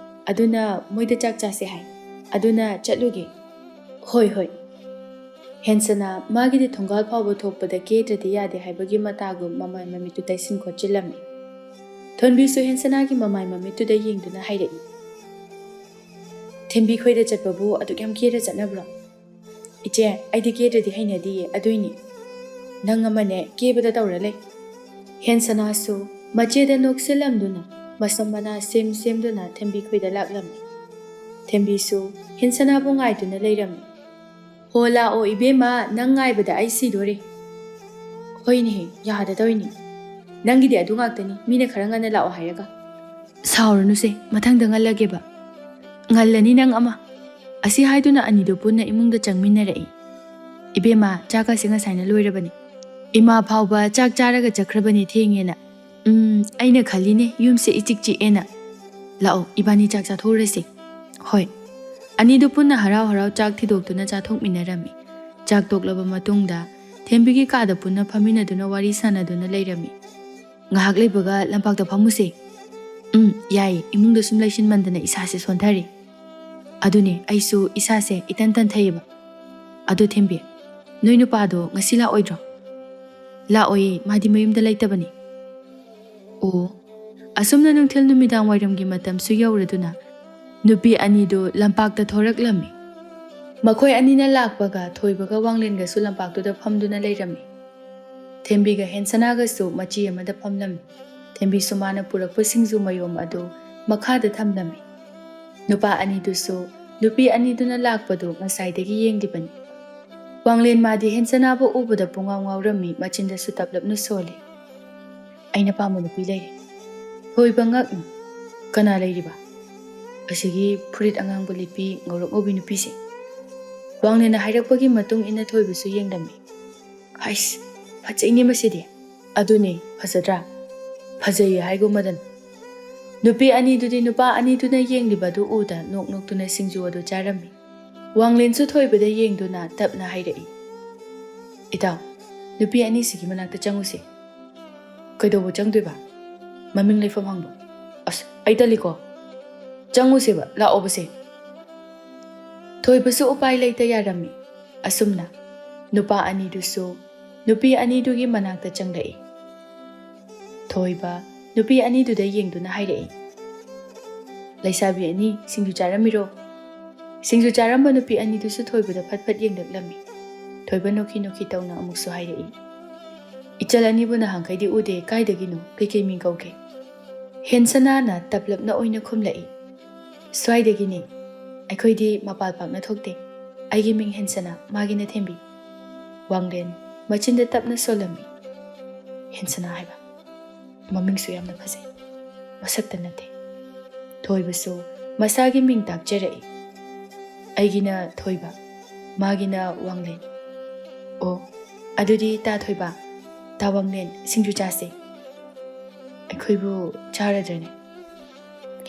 ꯑꯗꯨꯅ ꯃꯣꯏꯗ ꯆꯥꯛ ꯆꯥꯁꯦ ꯍꯥꯏ, ꯑꯗꯨꯅ ꯆꯠꯂꯨꯒꯦ꯫ ꯍꯣꯏ ꯍꯣꯏ꯫ ꯍꯦꯟꯁꯅꯥ ꯃꯥꯒꯤꯗꯤ ꯊꯣꯡꯒꯥꯜ ꯐꯥꯎꯕ ꯊꯣꯛꯄꯗ ꯀꯦꯗ꯭ꯔꯗꯤ ꯌꯥꯗꯦ ꯍꯥꯏꯕꯒꯤ ꯃꯇꯥꯒꯨꯝ ꯃꯃꯥꯏ ꯃꯃꯤꯠꯇꯨ ꯇꯩꯁꯤꯟ ꯈꯣꯠꯆꯤꯜꯂꯝꯃꯤ꯫ ꯊꯣꯟꯕꯤꯁꯨ ꯍꯦꯟꯁꯅꯥꯒꯤ ꯃꯃꯥꯏ ꯃꯃꯤꯠꯇꯨꯗ ꯌꯦꯡꯗꯨꯅ ꯍꯥꯏꯔꯛꯏ꯫ ꯊꯦꯝꯕꯤ ꯈꯣꯏꯗ ꯆꯠꯄꯕꯨ ꯑꯗꯨꯛ ꯌꯥꯝ ꯀꯦꯔ ꯆꯠꯅꯕ꯭ꯔꯣ? ꯏꯆꯦ, ꯑꯩꯗꯤ ꯀꯦꯗ꯭ꯔꯗꯤ ꯍꯩꯅꯗꯤꯌꯦ, ꯑꯗꯨꯏꯅꯤ꯫ ꯅꯪ ꯑꯃꯅꯦ ꯀꯦꯕꯗ ꯇꯧꯔ ꯂꯩ꯫ ꯍꯦꯟꯁꯅꯥꯁꯨ ꯃꯆꯦꯗ ꯅꯣꯛꯁꯤꯜꯂꯝꯗꯨꯅ ꯃꯁꯝ ꯃꯅꯥ ꯁꯦꯝꯗꯨꯅ ꯊꯦꯝꯕꯤ ꯈꯣꯏꯗ ꯂꯥꯛꯂꯝꯃꯤ꯫ ꯊꯦꯝꯕꯤꯁꯨ ꯍꯦꯟꯁꯅꯥꯕꯨ ꯉꯥꯏꯗꯨꯅ ꯂꯩꯔꯝꯃꯤ꯫ ꯍꯣ ꯂꯥꯛꯑꯣ ꯏꯕꯦꯝꯃ, ꯅꯪ ꯉꯥꯏꯕꯗ ꯑꯩ ꯁꯤꯗꯣꯔꯦ꯫ ꯍꯣꯏꯅꯦꯍꯦ, ꯌꯥꯗꯗꯣꯏꯅꯤ꯫ ꯅꯪꯒꯤꯗꯤ ꯑꯗꯨ ꯉꯥꯛꯇꯅꯤ, ꯃꯤꯅ ꯈꯔ ꯉꯟꯅ ꯂꯥꯛꯑꯣ ꯍꯥꯏꯔꯒ꯫ ꯁꯥꯎꯔꯅꯨꯁꯦ, ꯃꯊꯪꯗ ꯉꯜꯂꯒꯦꯕ꯫ ꯉꯜꯂꯅꯤ ꯅꯪ ꯑꯃ꯫ ꯑꯁꯤ ꯍꯥꯏꯗꯨꯅ ꯑꯅꯤꯗꯨ ꯄꯨꯟꯅ ꯏꯃꯨꯡꯗ ꯆꯪꯃꯤꯟꯅꯔꯛꯏ꯫ ꯏꯕꯦꯝꯃ, ꯆꯥꯛꯀꯁꯦ ꯉꯁꯥꯏꯅ ꯂꯣꯏꯔꯕꯅꯤ꯫ ꯏꯃꯥ ꯐꯥꯎꯕ ꯆꯥꯛ ꯆꯥꯔꯒ ꯆꯠꯈ꯭ꯔꯕꯅꯤ ꯊꯦꯡꯉꯦꯅ꯫ ꯑꯩꯅ ꯈꯜꯂꯤꯅꯦ ꯌꯨꯝꯁꯦ ꯏꯆꯤꯛ ꯆꯤꯛꯑꯦꯅ꯫ ꯂꯥꯛꯑꯣ ꯏꯕꯥꯅꯤ ꯆꯥꯛ ꯆꯥꯊꯣꯛꯎꯔꯁꯤ꯫ ꯍꯣꯏ꯫ ꯑꯅꯤꯗꯨ ꯄꯨꯟꯅ ꯍꯔꯥꯎ ꯍꯔꯥꯎ ꯆꯥꯛ ꯊꯤꯗꯣꯛꯇꯨꯅ ꯆꯥꯊꯣꯛꯃꯤꯟꯅꯔꯝꯃꯤ꯫ ꯆꯥꯛ ꯇꯣꯛꯂꯕ ꯃꯇꯨꯡꯗ ꯊꯦꯝꯕꯤꯒꯤ ꯀꯥꯗ ꯄꯨꯟꯅ ꯐꯝꯃꯤꯟꯅꯗꯨꯅ ꯋꯥꯔꯤ ꯁꯥꯟꯅꯗꯨꯅ ꯂꯩꯔꯝꯃꯤ꯫ ꯉꯥꯏꯍꯥꯛ ꯂꯩꯕꯒ ꯂꯝꯄꯥꯛꯇ ꯐꯝꯃꯨꯁꯦ꯫ ꯌꯥꯏꯌꯦ, ꯏꯃꯨꯡꯗ ꯁꯨꯝ ꯂꯩꯁꯤꯟꯃꯟꯗꯅ ꯏꯁꯥꯁꯦ ꯁꯣꯟꯊꯔꯤ꯫ ꯑꯗꯨꯅꯦ, ꯑꯩꯁꯨ ꯏꯁꯥꯁꯦ ꯏꯇꯟ ꯇꯟꯊꯩꯌꯦꯕ꯫ ꯑꯗꯨ ꯊꯦꯝꯕꯤ, ꯅꯣꯏ ꯅꯨꯄꯥꯗꯣ ꯉꯁꯤ ꯂꯥꯛꯑꯣꯏꯗ꯭ꯔꯣ? ꯂꯥꯛꯑꯣꯏꯌꯦ, ꯃꯥꯗꯤ ꯃꯌꯨꯝꯗ ꯂꯩꯇꯕꯅꯤ꯫ ꯑꯣ, ꯑꯁꯨꯝꯅ ꯅꯨꯡꯊꯤꯜ ꯅꯨꯃꯤꯗꯥꯡ ꯋꯥꯏꯔꯝꯒꯤ ꯃꯇꯝꯁꯨ ꯌꯧꯔꯗꯨꯅ ꯅꯨꯄꯤ ꯑꯅꯤꯗꯨ ꯂꯝꯄꯥꯛꯇ ꯊꯣꯔꯛꯂꯝꯃꯤ꯫ ꯃꯈꯣꯏ ꯑꯅꯤꯅ ꯂꯥꯛꯄꯒ ꯊꯣꯏꯕꯒ ꯋꯥꯡꯂꯦꯟꯒꯁꯨ ꯂꯝꯄꯥꯛꯇꯨꯗ ꯐꯝꯗꯨꯅ ꯂꯩꯔꯝꯃꯤ꯫ ꯊꯦꯝꯕꯤꯒ ꯍꯦꯟꯁꯅꯥꯒꯁꯨ ꯃꯆꯤ ꯑꯃꯗ ꯐꯝꯂꯝꯃꯤ꯫ ꯊꯦꯝꯕꯤꯁꯨ ꯃꯥꯅ ꯄꯨꯔꯛꯄ ꯁꯤꯡꯖꯨ ꯃꯌꯣꯝ ꯑꯗꯨ ꯃꯈꯥꯗ ꯊꯝꯂꯝꯃꯤ꯫ ꯅꯨꯄꯥ ꯑꯅꯤꯗꯨꯁꯨ ꯅꯨꯄꯤ ꯑꯅꯤꯗꯨꯅ ꯂꯥꯛꯄꯗꯨ ꯉꯁꯥꯏꯗꯒꯤ ꯌꯦꯡꯂꯤꯕꯅꯤ꯫ ꯋꯥꯡꯂꯦꯟ ꯃꯥꯗꯤ ꯍꯦꯟꯁꯅꯥꯕꯨ ꯎꯕꯗ ꯄꯨꯡꯉꯥꯎ ꯉꯥꯎꯔꯝꯃꯤ, ꯃꯆꯤꯟꯗꯁꯨ ꯇꯞꯂꯞꯅ ꯁꯣꯜꯂꯤ꯫ ꯑꯩꯅ ꯄꯥꯝꯕ ꯅꯨꯄꯤ ꯂꯩꯔꯦ꯫ ꯊꯣꯏꯕ ꯉꯛꯅ, ꯀꯅꯥ ꯂꯩꯔꯤꯕ? ꯑꯁꯤꯒꯤ ꯐꯨꯔꯤꯠ ꯑꯉꯥꯡꯕ ꯂꯤꯠꯄꯤ ꯉꯧꯔꯣꯛ ꯉꯧꯕꯤ ꯅꯨꯄꯤꯁꯦ꯫ ꯋꯥꯡꯂꯦꯟꯅ ꯍꯥꯏꯔꯛꯄꯒꯤ ꯃꯇꯨꯡ ꯏꯟꯅ ꯊꯣꯏꯕꯁꯨ ꯌꯦꯡꯂꯝꯃꯤ꯫ ꯍꯩꯁ, ꯐꯖꯩꯅꯦ ꯃꯁꯤꯗꯤ꯫ ꯑꯗꯨꯅꯦ, ꯐꯖꯗ꯭ꯔꯥ? ꯐꯖꯩꯌꯦ ꯍꯥꯏꯒꯨꯝꯃꯗꯅ꯫ ꯅꯨꯄꯤ ꯑꯅꯤꯗꯨꯗꯤ ꯅꯨꯄꯥ ꯑꯅꯤꯗꯨꯅ ꯌꯦꯡꯂꯤꯕꯗꯨ ꯎꯗ ꯅꯣꯛ ꯅꯣꯛꯇꯨꯅ ꯁꯤꯡꯖꯨ ꯑꯗꯨ ꯆꯥꯔꯝꯃꯤ꯫ ꯋꯥꯡꯂꯦꯟꯁꯨ ꯊꯣꯏꯕꯗ ꯌꯦꯡꯗꯨꯅ ꯇꯞꯅ ꯍꯥꯏꯔꯛꯏ꯫ ꯏꯇꯥꯎ, ꯅꯨꯄꯤ ꯑꯅꯤꯁꯤꯒꯤ ꯃꯅꯥꯛꯇ ꯆꯪꯉꯨꯁꯦ꯫ ꯀꯩꯗꯧꯕ ꯆꯪꯗꯣꯏꯕ? ꯃꯃꯤꯡ ꯂꯩꯐꯝ ꯍꯪꯕ? ꯑꯁ, ꯑꯩ ꯇꯜꯂꯤꯀꯣ꯫ ꯆꯪꯉꯨꯁꯦꯕ, ꯂꯥꯛꯑꯣꯕꯁꯦ꯫ ꯊꯣꯏꯕꯁꯨ ꯎꯄꯥꯏ ꯂꯩꯇ ꯌꯥꯔꯝꯃꯤ꯫ ꯑꯁꯨꯝꯅ ꯅꯨꯄꯥ ꯑꯅꯤꯗꯨꯁꯨ ꯅꯨꯄꯤ ꯑꯅꯤꯗꯨꯒꯤ ꯃꯅꯥꯛꯇ ꯆꯪꯂꯛꯏ꯫ ꯊꯣꯏꯕ ꯅꯨꯄꯤ ꯑꯅꯤꯗꯨꯗ ꯌꯦꯡꯗꯨꯅ ꯍꯥꯏꯔꯛꯏ꯫ ꯂꯩꯁꯥꯕꯤ ꯑꯅꯤ, ꯁꯤꯡꯖꯨ ꯆꯥꯔꯝꯃꯤꯔꯣ? ꯁꯤꯡꯖꯨ ꯆꯥꯔꯝꯕ ꯅꯨꯄꯤ ꯑꯅꯤꯗꯨꯁꯨ ꯊꯣꯏꯕꯗ ꯐꯠ ꯐꯠ ꯌꯦꯡꯂꯛꯂꯝꯃꯤ꯫ ꯊꯣꯏꯕ ꯅꯣꯛꯈꯤ ꯅꯣꯛꯈꯤ ꯇꯧꯅ ꯑꯃꯨꯛꯁꯨ ꯍꯥꯏꯔꯛꯏ꯫ ꯏꯆꯜ ꯑꯅꯤꯕꯨ ꯅꯍꯥꯟꯈꯩꯗꯤ ꯎꯗꯦ, ꯀꯥꯏꯗꯒꯤꯅꯣ? ꯀꯩꯀꯩ ꯃꯤꯡ ꯀꯧꯒꯦ? ꯍꯦꯟꯁꯅꯥꯅ ꯇꯞꯂꯞꯅ ꯑꯣꯏꯅ ꯈꯨꯝꯂꯛꯏ꯫ ꯁ꯭ꯋꯥꯏꯗꯒꯤꯅꯤ, ꯑꯩꯈꯣꯏꯗꯤ ꯃꯄꯥꯜ ꯄꯥꯛꯅ ꯊꯣꯛꯇꯦ꯫ ꯑꯩꯒꯤ ꯃꯤꯡ ꯍꯦꯟꯁꯅꯥ, ꯃꯥꯒꯤꯅ ꯊꯦꯝꯕꯤ꯫ ꯋꯥꯡꯂꯦꯟ ꯃꯆꯤꯟꯗ ꯇꯞꯅ ꯁꯣꯜꯂꯝꯃꯤ꯫ ꯍꯦꯟꯁꯅꯥ ꯍꯥꯏꯕ? ꯃꯃꯤꯡꯁꯨ ꯌꯥꯝꯅ ꯐꯖꯩ, ꯃꯁꯛꯇ ꯅꯠꯇꯦ꯫ ꯊꯣꯏꯕꯁꯨ ꯃꯁꯥꯒꯤ ꯃꯤꯡ ꯇꯥꯛꯆꯔꯛꯏ꯫ ꯑꯩꯒꯤꯅ ꯊꯣꯏꯕ, ꯃꯥꯒꯤꯅ ꯋꯥꯡꯂꯦꯟ꯫ ꯑꯣ, ꯑꯗꯨꯗꯤ ꯇꯥ ꯊꯣꯏꯕ, ꯇꯥ ꯋꯥꯡꯂꯦꯟ, ꯁꯤꯡꯖꯨ ꯆꯥꯁꯦ꯫ ꯑꯩꯈꯣꯏꯕꯨ ꯆꯥꯔꯗ꯭ꯔꯅꯦ?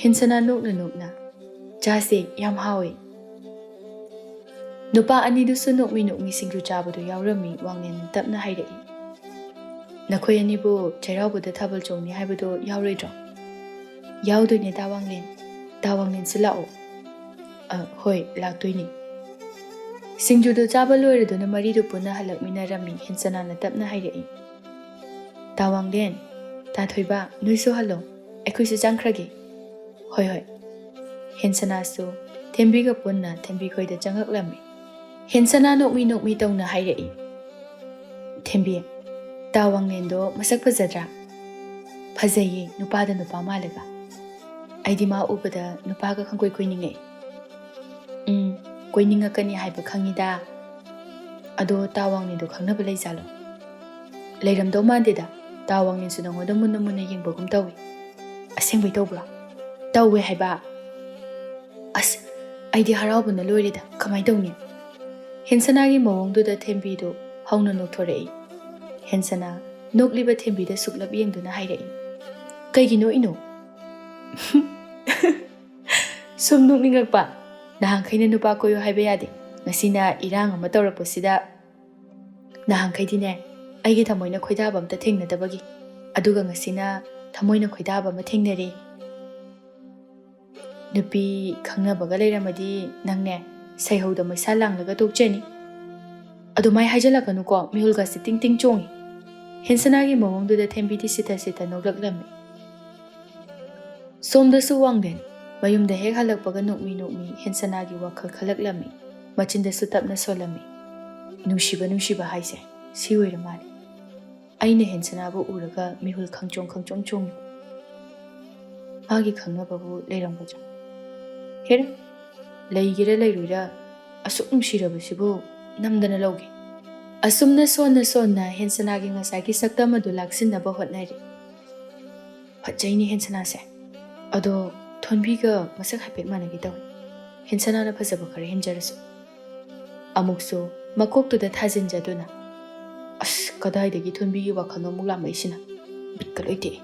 ꯍꯦꯟꯁꯅꯥ ꯅꯣꯛꯅ ꯅꯣꯛꯅ, ꯆꯥꯁꯦ, ꯌꯥꯝ ꯍꯥꯎꯋꯦ꯫ ꯅꯨꯄꯥ ꯑꯅꯤꯗꯨꯁꯨ ꯅꯣꯛꯃꯤ ꯅꯣꯛꯃꯤ ꯁꯤꯡꯖꯨ ꯆꯥꯕꯗꯨ ꯌꯥꯎꯔꯝꯃꯤ꯫ ꯋꯥꯡꯂꯦꯟ ꯇꯞꯅ ꯍꯥꯏꯔꯛꯏ꯫ ꯅꯈꯣꯏ ꯑꯅꯤꯕꯨ ꯆꯩꯔꯥꯎꯕꯗ ꯊꯥꯕꯜ ꯆꯣꯡꯅꯤ ꯍꯥꯏꯕꯗꯣ ꯌꯥꯎꯔꯣꯏꯗ꯭ꯔꯣ? ꯌꯥꯎꯗꯣꯏꯅꯦ ꯇꯥ ꯋꯥꯡꯂꯦꯟ꯫ ꯇꯥ ꯋꯥꯡꯂꯦꯟꯁꯨ ꯂꯥꯛꯑꯣ꯫ ꯍꯣꯏ, ꯂꯥꯛꯇꯣꯏꯅꯤ꯫ ꯁꯤꯡꯖꯨꯗꯨ ꯆꯥꯕ ꯂꯣꯏꯔꯗꯨꯅ ꯃꯔꯤꯗꯨ ꯄꯨꯟꯅ ꯍꯜꯂꯛꯃꯤꯟꯅꯔꯝꯃꯤ꯫ ꯍꯦꯟꯁꯅꯥꯅ ꯇꯞꯅ ꯍꯥꯏꯔꯛꯏ꯫ ꯇꯥ ꯋꯥꯡꯂꯦꯟ, ꯇꯥ ꯊꯣꯏꯕ, ꯅꯣꯏꯁꯨ ꯍꯜꯂꯣ, ꯑꯩꯈꯣꯏꯁꯨ ꯆꯪꯈ꯭ꯔꯒꯦ꯫ ꯍꯣꯏ ꯍꯣꯏ꯫ ꯍꯦꯟꯁꯅꯥꯁꯨ ꯊꯦꯝꯕꯤꯒ ꯄꯨꯟꯅ ꯊꯦꯝꯕꯤ ꯈꯣꯏꯗ ꯆꯪꯉꯛꯂꯝꯃꯤ꯫ ꯍꯦꯟꯁꯅꯥ ꯅꯣꯛꯃꯤ ꯅꯣꯛꯃꯤ ꯇꯧꯅ ꯍꯥꯏꯔꯛꯏ꯫ ꯊꯦꯝꯕꯤ, ꯇꯥ ꯋꯥꯡꯂꯦꯟꯗꯣ ꯃꯁꯛ ꯐꯖꯗ꯭ꯔꯥ? ꯐꯖꯩꯌꯦ, ꯅꯨꯄꯥꯗ ꯅꯨꯄꯥ ꯃꯥꯜꯂꯒ꯫ ꯑꯩꯗꯤ ꯃꯥ ꯎꯕꯗ ꯅꯨꯄꯥꯒ ꯈꯪꯀꯣꯏ ꯀꯣꯏꯅꯤꯡꯉꯛꯏ꯫ ꯀꯣꯏꯅꯤꯡꯉꯛꯀꯅꯤ ꯍꯥꯏꯕ ꯈꯪꯉꯤꯗ ꯑꯗꯣ ꯇꯥꯋꯥꯡꯅꯤꯗꯣ ꯈꯪꯅꯕ ꯂꯩꯖꯥꯠꯂꯣ ꯂꯩꯔꯝꯗꯧ ꯃꯥꯟꯗꯦꯗ ꯇꯥꯋꯥꯡꯅꯤꯁꯨ ꯅꯉꯣꯟꯗ ꯃꯨꯟꯅ ꯃꯨꯟꯅ ꯌꯦꯡꯕꯒꯨꯝ ꯇꯧꯏ ꯑꯁꯦꯡꯕꯩ ꯇꯧꯕ꯭ꯔꯣ ꯇꯧꯋꯦ ꯍꯥꯏꯕ ꯑꯁ ꯑꯩꯗꯤ ꯍꯔꯥꯎꯕꯅ ꯂꯣꯏꯔꯦꯗ ꯀꯃꯥꯏꯅ ꯇꯧꯅꯤ ꯍꯦꯟꯁꯅꯥꯒꯤ ꯃꯑꯣꯡꯗꯨꯗ ꯊꯦꯝꯕꯤꯗꯨ ꯍꯧꯅ ꯅꯣꯛꯊꯣꯔꯛꯏ ꯍꯦꯟꯁꯅꯥ ꯅꯣꯛꯂꯤꯕ ꯊꯦꯝꯕꯤꯗ ꯁꯨꯛꯂꯞ ꯌꯦꯡꯗꯨꯅ ꯍꯥꯏꯔꯛꯏ ꯀꯩꯒꯤꯅꯣ ꯏꯅꯣ ꯁꯨꯝ ꯅꯣꯛꯅꯤꯡꯉꯛꯄ ꯅꯍꯥꯟꯈꯩꯅ ꯅꯨꯄꯥ ꯀꯣꯏꯌꯣ ꯍꯥꯏꯕ ꯌꯥꯗꯦ ꯉꯁꯤꯅ ꯏꯔꯥꯡ ꯑꯃ ꯇꯧꯔꯛꯄꯁꯤꯗ ꯅꯍꯥꯟꯈꯩꯗꯤꯅꯦ ꯑꯩꯒꯤ ꯊꯃꯣꯏꯅ ꯈꯣꯏꯗꯥꯕ ꯑꯝꯇ ꯊꯦꯡꯅꯗꯕꯒꯤ ꯑꯗꯨꯒ ꯉꯁꯤꯅ ꯊꯃꯣꯏꯅ ꯈꯣꯏꯗꯥꯕ ꯑꯃ ꯊꯦꯡꯅꯔꯦ ꯅꯨꯄꯤ ꯈꯪꯅꯕꯒ ꯂꯩꯔꯝꯃꯗꯤ ꯅꯪꯅꯦ ꯁꯩꯍꯧꯗ ꯃꯩꯁꯥ ꯂꯥꯡꯂꯒ ꯇꯣꯛꯆꯅꯤ ꯑꯗꯨꯃꯥꯏ ꯍꯥꯏꯖꯜꯂꯛꯀꯅꯨꯀꯣ ꯃꯤꯍꯨꯜꯒꯁꯤ ꯇꯤꯡ ꯇꯤꯡ ꯆꯣꯡꯉꯤ ꯍꯦꯟꯁꯅꯥꯒꯤ ꯃꯑꯣꯡꯗꯨꯗ ꯊꯦꯝꯕꯤꯗꯤ ꯁꯤꯊ ꯁꯤꯊ ꯅꯣꯛꯂꯛꯂꯝꯃꯤ ꯁꯣꯝꯗꯁꯨ ꯋꯥꯡꯂꯦꯟ ꯃꯌꯨꯝꯗ ꯍꯦꯛ ꯍꯜꯂꯛꯄꯒ ꯅꯣꯛꯃꯤ ꯅꯣꯛꯃꯤ ꯍꯦꯟꯁꯅꯥꯒꯤ ꯋꯥꯈꯜ ꯈꯜꯂꯛꯂꯝꯃꯤ ꯃꯆꯤꯟꯗꯁꯨ ꯇꯞꯅ ꯁꯣꯜꯂꯝꯃꯤ ꯅꯨꯡꯁꯤꯕ ꯍꯥꯏꯁꯦ ꯁꯤ ꯑꯣꯏꯔ ꯃꯥꯜꯂꯦ ꯑꯩꯅ ꯍꯦꯟꯁꯅꯥꯕꯨ ꯎꯔꯒ ꯃꯤꯍꯨꯜ ꯈꯪꯆꯣꯡ ꯆꯣꯡꯉꯤ ꯃꯥꯒꯤ ꯈꯪꯅꯕꯕꯨ ꯂꯩꯔꯝꯒꯗ꯭ꯔꯥ ꯍꯦꯔ ꯂꯩꯒꯦꯔ ꯂꯩꯔꯣꯏꯔ ꯑꯁꯨꯛ ꯅꯨꯡꯁꯤꯔꯕꯁꯤꯕꯨ ꯅꯝꯗꯅ ꯂꯧꯒꯦ ꯑꯁꯨꯝꯅ ꯁꯣꯟꯅ ꯍꯦꯟꯁꯅꯥꯒꯤ ꯉꯁꯥꯏꯒꯤ ꯁꯛꯇꯝ ꯑꯗꯨ ꯂꯥꯛꯁꯤꯟꯅꯕ ꯍꯣꯠꯅꯔꯤ ꯐꯖꯩꯅꯤ ꯍꯦꯟꯁꯅꯥꯁꯦ ꯑꯗꯣ ꯊꯣꯟꯕꯤꯒ ꯃꯁꯛ ꯍꯥꯏꯐꯦꯠ ꯃꯥꯟꯅꯒꯦ ꯇꯧꯏ ꯍꯦꯟꯁꯅꯥꯅ ꯐꯖꯕ ꯈꯔ ꯍꯦꯟꯖꯔꯁꯨ ꯑꯃꯨꯛꯁꯨ ꯃꯀꯣꯛꯇꯨꯗ ꯊꯥꯖꯤꯟꯖꯗꯨꯅ ꯑꯁ ꯀꯗꯥꯏꯗꯒꯤ ꯊꯣꯟꯕꯤꯒꯤ ꯋꯥꯈꯜꯅꯣ ꯑꯃꯨꯛ ꯂꯥꯛꯂꯛꯏꯁꯤꯅ ꯕꯤꯠꯀ ꯂꯣꯏ ꯇꯦꯛꯏ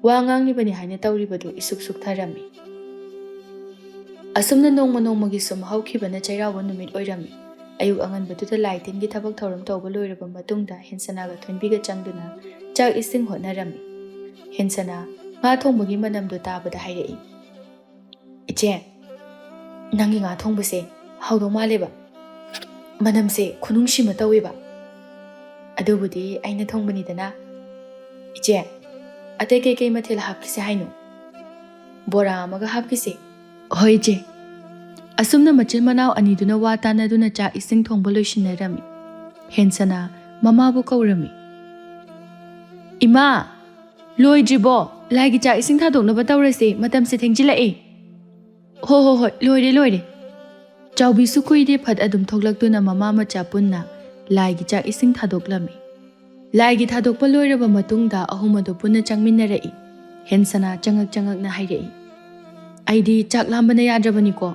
ꯋꯥ ꯉꯥꯡꯂꯤꯕꯅꯤ ꯍꯥꯏꯅ ꯇꯧꯔꯤꯕꯗꯨ ꯏꯁꯨꯛ ꯁꯨꯛꯊꯔꯝꯃꯤ ꯑꯁꯨꯝꯅ ꯅꯣꯡꯃꯒꯤ ꯁꯨꯝ ꯍꯧꯈꯤꯕꯅ ꯆꯩꯔꯥꯎꯕ ꯅꯨꯃꯤꯠ ꯑꯣꯏꯔꯝꯃꯤ ꯑꯌꯨꯛ ꯑꯉꯟꯕꯗꯨꯗ ꯂꯥꯏ ꯇꯤꯟꯒꯤ ꯊꯕꯛ ꯊꯧꯔꯝ ꯇꯧꯕ ꯂꯣꯏꯔꯕ ꯃꯇꯨꯡꯗ ꯍꯦꯟꯁꯅꯥꯒ ꯊꯣꯟꯕꯤꯒ ꯆꯪꯗꯨꯅ ꯆꯥꯛ ꯏꯁꯤꯡ ꯍꯣꯠꯅꯔꯝꯃꯤ ꯍꯦꯟꯁꯅꯥ ꯉꯥ ꯊꯣꯡꯕꯒꯤ ꯃꯅꯝꯗꯨ ꯇꯥꯕꯗ ꯍꯥꯏꯔꯛꯏ ꯏꯆꯦ ꯅꯪꯒꯤ ꯉꯥ ꯊꯣꯡꯕꯁꯦ ꯍꯥꯎꯗꯧ ꯃꯥꯜꯂꯦꯕ ꯃꯅꯝꯁꯦ ꯈꯨꯅꯨꯡꯁꯤꯃ ꯇꯧꯋꯦꯕ ꯑꯗꯨꯕꯨꯗꯤ ꯑꯩꯅ ꯊꯣꯡꯕꯅꯤꯗꯅ ꯏꯆꯦ ꯑꯇꯩ ꯀꯩꯀꯩ ꯃꯊꯦꯜ ꯍꯥꯞꯈꯤꯁꯦ ꯍꯥꯏꯅꯣ ꯕꯣꯔꯥ ꯑꯃꯒ ꯍꯥꯞꯈꯤꯁꯦ ꯍꯣꯏ ꯏꯆꯦ ꯑꯁꯨꯝꯅ ꯃꯆꯤꯟ ꯃꯅꯥꯎ ꯑꯅꯤꯗꯨꯅ ꯋꯥ ꯇꯥꯟꯅꯗꯨꯅ ꯆꯥꯛ ꯏꯁꯤꯡ ꯊꯣꯡꯕ ꯂꯣꯏꯁꯤꯟꯅꯔꯝꯃꯤ ꯍꯦꯟꯁꯅꯥ ꯃꯃꯥꯕꯨ ꯀꯧꯔꯝꯃꯤ ꯏꯃꯥ ꯂꯣꯏꯗ꯭ꯔꯤꯕꯣ ꯂꯥꯏꯒꯤ ꯆꯥꯛ ꯏꯁꯤꯡ ꯊꯥꯗꯣꯛꯅꯕ ꯇꯧꯔꯁꯦ ꯃꯇꯝꯁꯦ ꯊꯦꯡꯖꯤꯜꯂꯛꯑꯦ ꯍꯣꯏ ꯂꯣꯏꯔꯦ ꯆꯥꯎꯕꯤꯁꯨ ꯀꯨꯏꯗꯦ ꯐꯠ ꯑꯗꯨꯝ ꯊꯣꯛꯂꯛꯇꯨꯅ ꯃꯃꯥ ꯃꯆꯥ ꯄꯨꯟꯅ ꯂꯥꯏꯒꯤ ꯆꯥꯛ ꯏꯁꯤꯡ ꯊꯥꯗꯣꯛꯂꯝꯃꯤ ꯂꯥꯏꯒꯤ ꯊꯥꯗꯣꯛꯄ ꯂꯣꯏꯔꯕ ꯃꯇꯨꯡꯗ ꯑꯍꯨꯝ ꯑꯗꯨ ꯄꯨꯟꯅ ꯆꯪꯃꯤꯟꯅꯔꯛꯏ ꯍꯦꯟꯁꯅꯥ ꯆꯪꯉꯛꯅ ꯍꯥꯏꯔꯛꯏ ꯑꯩꯗꯤ ꯆꯥꯛ ꯂꯥꯝꯕꯅ ꯌꯥꯗ꯭ꯔꯕꯅꯤꯀꯣ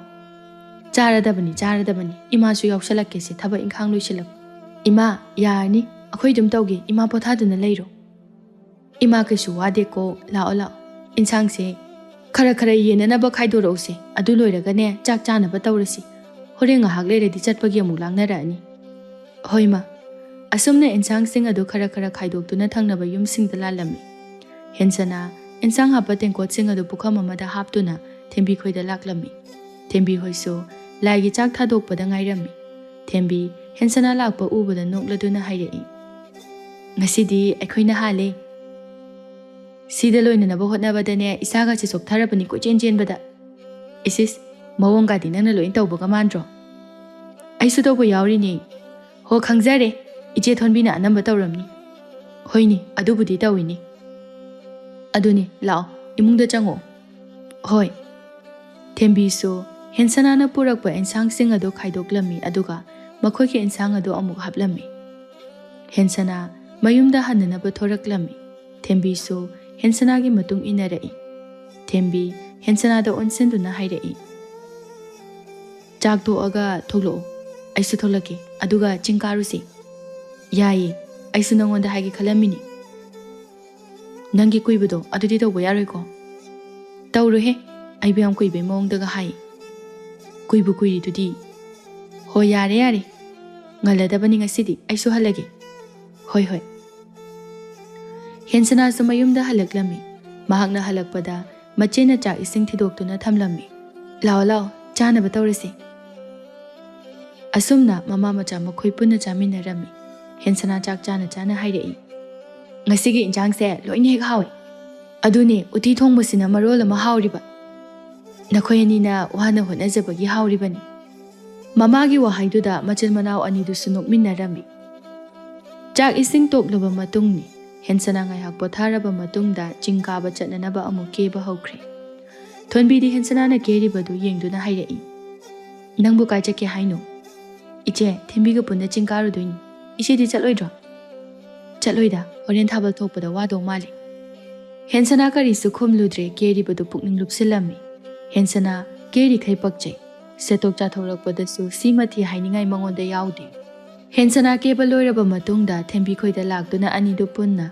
ꯆꯥꯔꯗꯕꯅꯤ ꯏꯃꯥꯁꯨ ꯌꯥꯎꯁꯜꯂꯛꯀꯦꯁꯦ ꯊꯕꯛ ꯏꯪꯈꯥꯡ ꯂꯣꯏꯁꯤꯜꯂꯛꯏꯃꯥ ꯌꯥꯔꯅꯤ ꯑꯩꯈꯣꯏ ꯑꯗꯨꯝ ꯇꯧꯒꯦ ꯏꯃꯥ ꯄꯣꯊꯥꯗꯨꯅ ꯂꯩꯔꯣ ꯏꯃꯥ ꯀꯩꯁꯨ ꯋꯥꯗꯦꯀꯣ ꯂꯥꯛꯑꯣ ꯏꯟꯁꯥꯡꯁꯦ ꯈꯔ ꯌꯦꯟꯅꯅꯕ ꯈꯥꯏꯗꯣꯔꯛꯎꯁꯦ ꯑꯗꯨ ꯂꯣꯏꯔꯒꯅꯦ ꯆꯥꯛ ꯆꯥꯅꯕ ꯇꯧꯔꯁꯤ ꯍꯣꯔꯦꯟ ꯉꯥꯏꯍꯥꯛ ꯂꯩꯔꯗꯤ ꯆꯠꯄꯒꯤ ꯑꯃꯨꯛ ꯂꯥꯡꯅꯔꯛꯑꯅꯤ ꯍꯣꯏ ꯃꯥ ꯑꯁꯨꯝꯅ ꯏꯟꯁꯥꯡꯁꯤꯡ ꯑꯗꯨ ꯈꯔ ꯈꯥꯏꯗꯣꯛꯇꯨꯅ ꯊꯪꯅꯕ ꯌꯨꯝꯁꯤꯡꯗ ꯂꯥꯜꯂꯝꯃꯤ ꯍꯦꯟꯁꯅꯥ ꯏꯟꯁꯥꯡ ꯍꯥꯞꯄ ꯇꯦꯡꯀꯣꯠꯁꯤꯡ ꯑꯗꯨ ꯄꯨꯈꯝ ꯑꯃꯗ ꯍꯥꯞꯇꯨꯅ ꯊꯦꯝꯕꯤ ꯈꯣꯏꯗ ꯂꯥꯛꯂꯝꯃꯤ ꯊꯦꯝꯕꯤ ꯍꯣꯏꯁꯨ ꯂꯥꯏꯒꯤ ꯆꯥꯛ ꯊꯥꯗꯣꯛꯄꯗ ꯉꯥꯏꯔꯝꯃꯤ ꯊꯦꯝꯕꯤ ꯍꯦꯟꯁꯅꯥ ꯂꯥꯛꯄ ꯎꯕꯗ ꯅꯣꯛꯂꯗꯨꯅ ꯍꯥꯏꯔꯛꯏ ꯉꯁꯤꯗꯤ ꯑꯩꯈꯣꯏꯅ ꯍꯥꯜꯂꯦ ꯁꯤꯗ ꯂꯣꯏꯅꯅꯕ ꯍꯣꯠꯅꯕꯗꯅꯦ ꯏꯁꯥꯒꯁꯦ ꯆꯣꯛꯊꯔꯕꯅꯤ ꯀꯣꯏꯆꯦꯟ ꯆꯦꯟꯕꯗ ꯏꯁꯤꯁ ꯃꯑꯣꯡꯒꯗꯤ ꯅꯪꯅ ꯂꯣꯏ ꯇꯧꯕꯒ ꯃꯥꯟꯗ꯭ꯔꯣ ꯑꯩꯁꯨ ꯇꯧꯕ ꯌꯥꯎꯔꯤꯅꯦ ꯍꯣ ꯈꯪꯖꯔꯦ ꯏꯆꯦ ꯊꯣꯟꯕꯤꯅ ꯑꯅꯝꯕ ꯇꯧꯔꯝꯅꯤ ꯍꯣꯏꯅꯦ ꯑꯗꯨꯕꯨꯗꯤ ꯇꯧꯏꯅꯤ ꯑꯗꯨꯅꯤ ꯂꯥꯛꯑꯣ ꯏꯃꯨꯡꯗ ꯆꯪꯉꯛꯑꯣ ꯍꯣꯏ ꯊꯦꯝꯕꯤꯁꯨ ꯍꯦꯟꯁꯅꯥꯅ ꯄꯨꯔꯛꯄ ꯏꯟꯁꯥꯡꯁꯤꯡ ꯑꯗꯨ ꯈꯥꯏꯗꯣꯛꯂꯝꯃꯤ ꯑꯗꯨꯒ ꯃꯈꯣꯏꯒꯤ ꯏꯟꯁꯥꯡ ꯑꯗꯨ ꯑꯃꯨꯛ ꯍꯥꯞꯂꯝꯃꯤ ꯍꯦꯟꯁꯅꯥ ꯃꯌꯨꯝꯗ ꯍꯟꯅꯅꯕ ꯊꯣꯔꯛꯂꯝꯃꯤ ꯊꯦꯝꯕꯤꯁꯨ ꯍꯦꯟꯁꯅꯥꯒꯤ ꯃꯇꯨꯡ ꯏꯟꯅꯔꯛꯏ ꯊꯦꯝꯕꯤ ꯍꯦꯟꯁꯅꯥꯗ ꯑꯣꯟꯁꯤꯟꯗꯨꯅ ꯍꯥꯏꯔꯛꯏ ꯆꯥꯛ ꯇꯣꯛꯑꯒ ꯊꯣꯛꯂꯛꯑꯣ ꯑꯩꯁꯨ ꯊꯣꯛꯂꯛꯀꯦ ꯑꯗꯨꯒ ꯆꯤꯡ ꯀꯥꯔꯨꯁꯤ ꯌꯥꯏꯌꯦ ꯑꯩꯁꯨ ꯅꯉꯣꯟꯗ ꯍꯥꯏꯒꯦ ꯈꯜꯂꯝꯃꯤꯅꯤ ꯅꯪꯒꯤ ꯀꯨꯏꯕꯗꯣ ꯑꯗꯨꯗꯤ ꯇꯧꯕ ꯌꯥꯔꯣꯏꯀꯣ ꯇꯧꯔꯣꯏꯍꯦ ꯑꯩꯕꯨ ꯌꯥꯝ ꯀꯨꯏꯕꯩ ꯃꯑꯣꯡꯗꯒ ꯍꯥꯏ ꯀꯨꯏꯕꯨ ꯀꯨꯏꯔꯤꯗꯨꯗꯤ ꯍꯣꯏ ꯌꯥꯔꯦ ꯉꯜꯂꯗꯕꯅꯤ ꯉꯁꯤꯗꯤ ꯑꯩꯁꯨ ꯍꯜꯂꯒꯦ ꯍꯣꯏ ꯍꯦꯟꯁꯅꯥꯁꯨ ꯃꯌꯨꯝꯗ ꯍꯜꯂꯛꯂꯝꯃꯤ ꯃꯍꯥꯛꯅ ꯍꯜꯂꯛꯄꯗ ꯃꯆꯦꯅ ꯆꯥꯛ ꯏꯁꯤꯡ ꯊꯤꯗꯣꯛꯇꯨꯅ ꯊꯝꯂꯝꯃꯤ ꯂꯥꯛꯑꯣ ꯆꯥꯅꯕ ꯇꯧꯔꯁꯤ ꯑꯁꯨꯝꯅ ꯃꯃꯥ ꯃꯆꯥ ꯃꯈꯣꯏ ꯄꯨꯟꯅ ꯆꯥꯃꯤꯟꯅꯔꯝꯃꯤ ꯍꯦꯟꯁꯅꯥ ꯆꯥꯛ ꯆꯥꯅ ꯍꯥꯏꯔꯛꯏ ꯉꯁꯤꯒꯤ ꯏꯟꯖꯥꯡꯁꯦ ꯂꯣꯏꯅ ꯍꯦꯛ ꯍꯥꯎꯏ ꯑꯗꯨꯅꯦ ꯎꯇꯤ ꯊꯣꯡꯕꯁꯤꯅ ꯃꯔꯣꯜ ꯑꯃ ꯍꯥꯎꯔꯤꯕ ꯅꯈꯣꯏ ꯑꯅꯤꯅ ꯋꯥꯅ ꯍꯣꯠꯅꯖꯕꯒꯤ ꯍꯥꯎꯔꯤꯕꯅꯤ ꯃꯃꯥꯒꯤ ꯋꯥꯍꯩꯗꯨꯗ ꯃꯆꯤꯟ ꯃꯅꯥꯎ ꯑꯅꯤꯗꯨꯁꯨ ꯅꯣꯛꯃꯤꯟꯅꯔꯝꯃꯤ ꯆꯥꯛ ꯏꯁꯤꯡ ꯇꯣꯛꯂꯕ ꯃꯇꯨꯡꯅꯤ ꯍꯦꯟꯁꯅꯥ ꯉꯥꯏꯍꯥꯛ ꯄꯣꯊꯥꯔꯕ ꯃꯇꯨꯡꯗ ꯆꯤꯡ ꯀꯥꯕ ꯆꯠꯅꯅꯕ ꯑꯃꯨꯛ ꯀꯦꯕ ꯍꯧꯈ꯭ꯔꯦ ꯊꯣꯟꯕꯤꯗꯤ ꯍꯦꯟꯁꯅꯥꯅ ꯀꯦꯔꯤꯕꯗꯨ ꯌꯦꯡꯗꯨꯅ ꯍꯥꯏꯔꯛꯏ Nangbu kai chake hainu. Iche, Thembiga punna chingkaru duin. Iche di chatloidro. Chatloida, horen thabal thokpada wado mali. Hensana kari su khumludre keri badu pukning lupsilami. Hensana keri khai pakchai. Setok chathokrakpada su simathi hainingai mangonda yaudi. Hensana keba loiraba matungda Thembi khoida lakduna anidu punna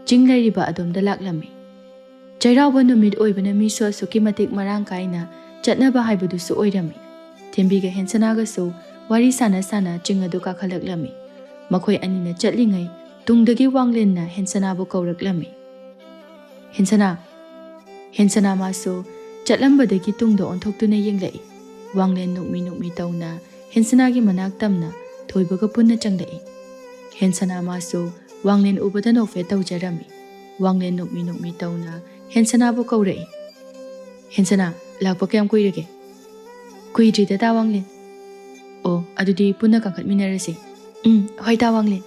chinglairiba adomda laklami. Chairauba numit oibana miso suki matik marang kaina chatnaba haibadu su oirami. Thembiga Hensanaga su wari sana chingadu kakhalaklami. Makhoi anina chatlingai tungdagi wanglenna Hensanabu kauraklami. Hensana maso chatlambadagi tungda onthoktuna yenglai. Wanglen nukmi tauna Hensanagi manak tamna thoibaga punna changlai. Hensana maso wanglen ubada nofe taujarami. Wanglen nukmi tauna Hensanabu kaurai. Hensana, lakpa kayam kuirage? Kuidrida ta wanglen. O, adudi punna kakatminarasi. Hoi ta wanglen.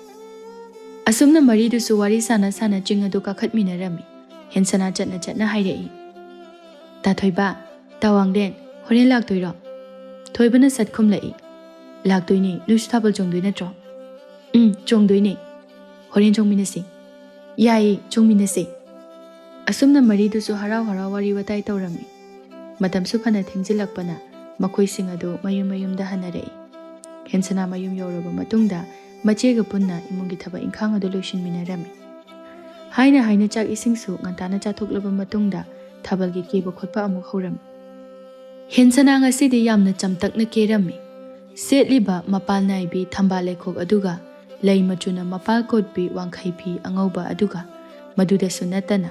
Asumna maridusu wari sana chingadu kakatminarami. Hensana chatna hairai. Ta thoiba, ta wanglen, horen laktoiro. Thoibana satkhum lai. Laktoini, lusu thabal chongdoi natro. Chongdoini. Horen chongminasi. Yai, chongminasi. Asumna maridusu harau wari watai taurami. Matam suphana thengzilakpana makhoi singadu mayum da hanarai. Hensana mayum yoraba matungda machega punna imungi thaba inkhang adu loishinminarami. Haina chak isingsu ngantana chathoklaba matungda thabalgi keba khotpa amuk horami. Hensana ngasidi yamna chamtakna kerami. Setliba mapal naibi thamba lekhok aduga lei machuna mapal kotbi wangkhaipi angauba aduga maduda sunatana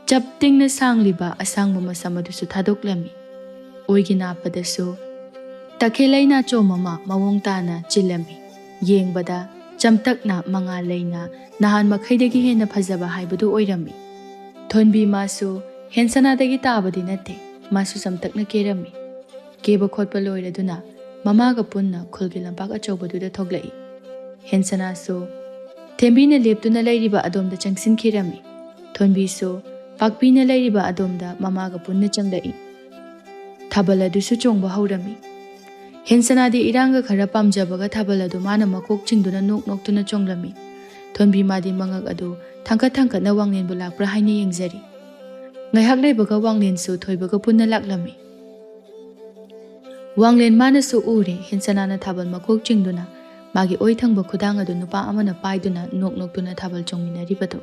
chaptingna sangliba asangma masamadusu thadoklami. Oigina padasu takhelaina chomama mawongtana chilami. Yengbada chamtakna manga leina nahan makhaidagi hena phajaba haibadu oirami. Thonbi masu Hensana dagi tabadi nate masu chamtakna kerami. Keba khotpa loiraduna mamaga punna khulgi lampak achaubaduda thoglai. Hensana su Thembina leptuna lairiba adomda changsin kerami. Thonbi su pakpina lairiba adomda mamaga punna changlai. Thabala dusu chongba haurami. Hensana di iranga khara pamjabaga thabala du mana makok chingduna noktuna chonglami. Thonbi madi mangak adu thangka na wanglen bu lakpra haina yengjari. Ngaihak leibaga wanglen su thoibaga punna laklami. Wanglen mana su ure Hensana na thabal makok chingduna magi oi thangba khudang adu nupa amana paiduna noktuna thabal chongminari badu.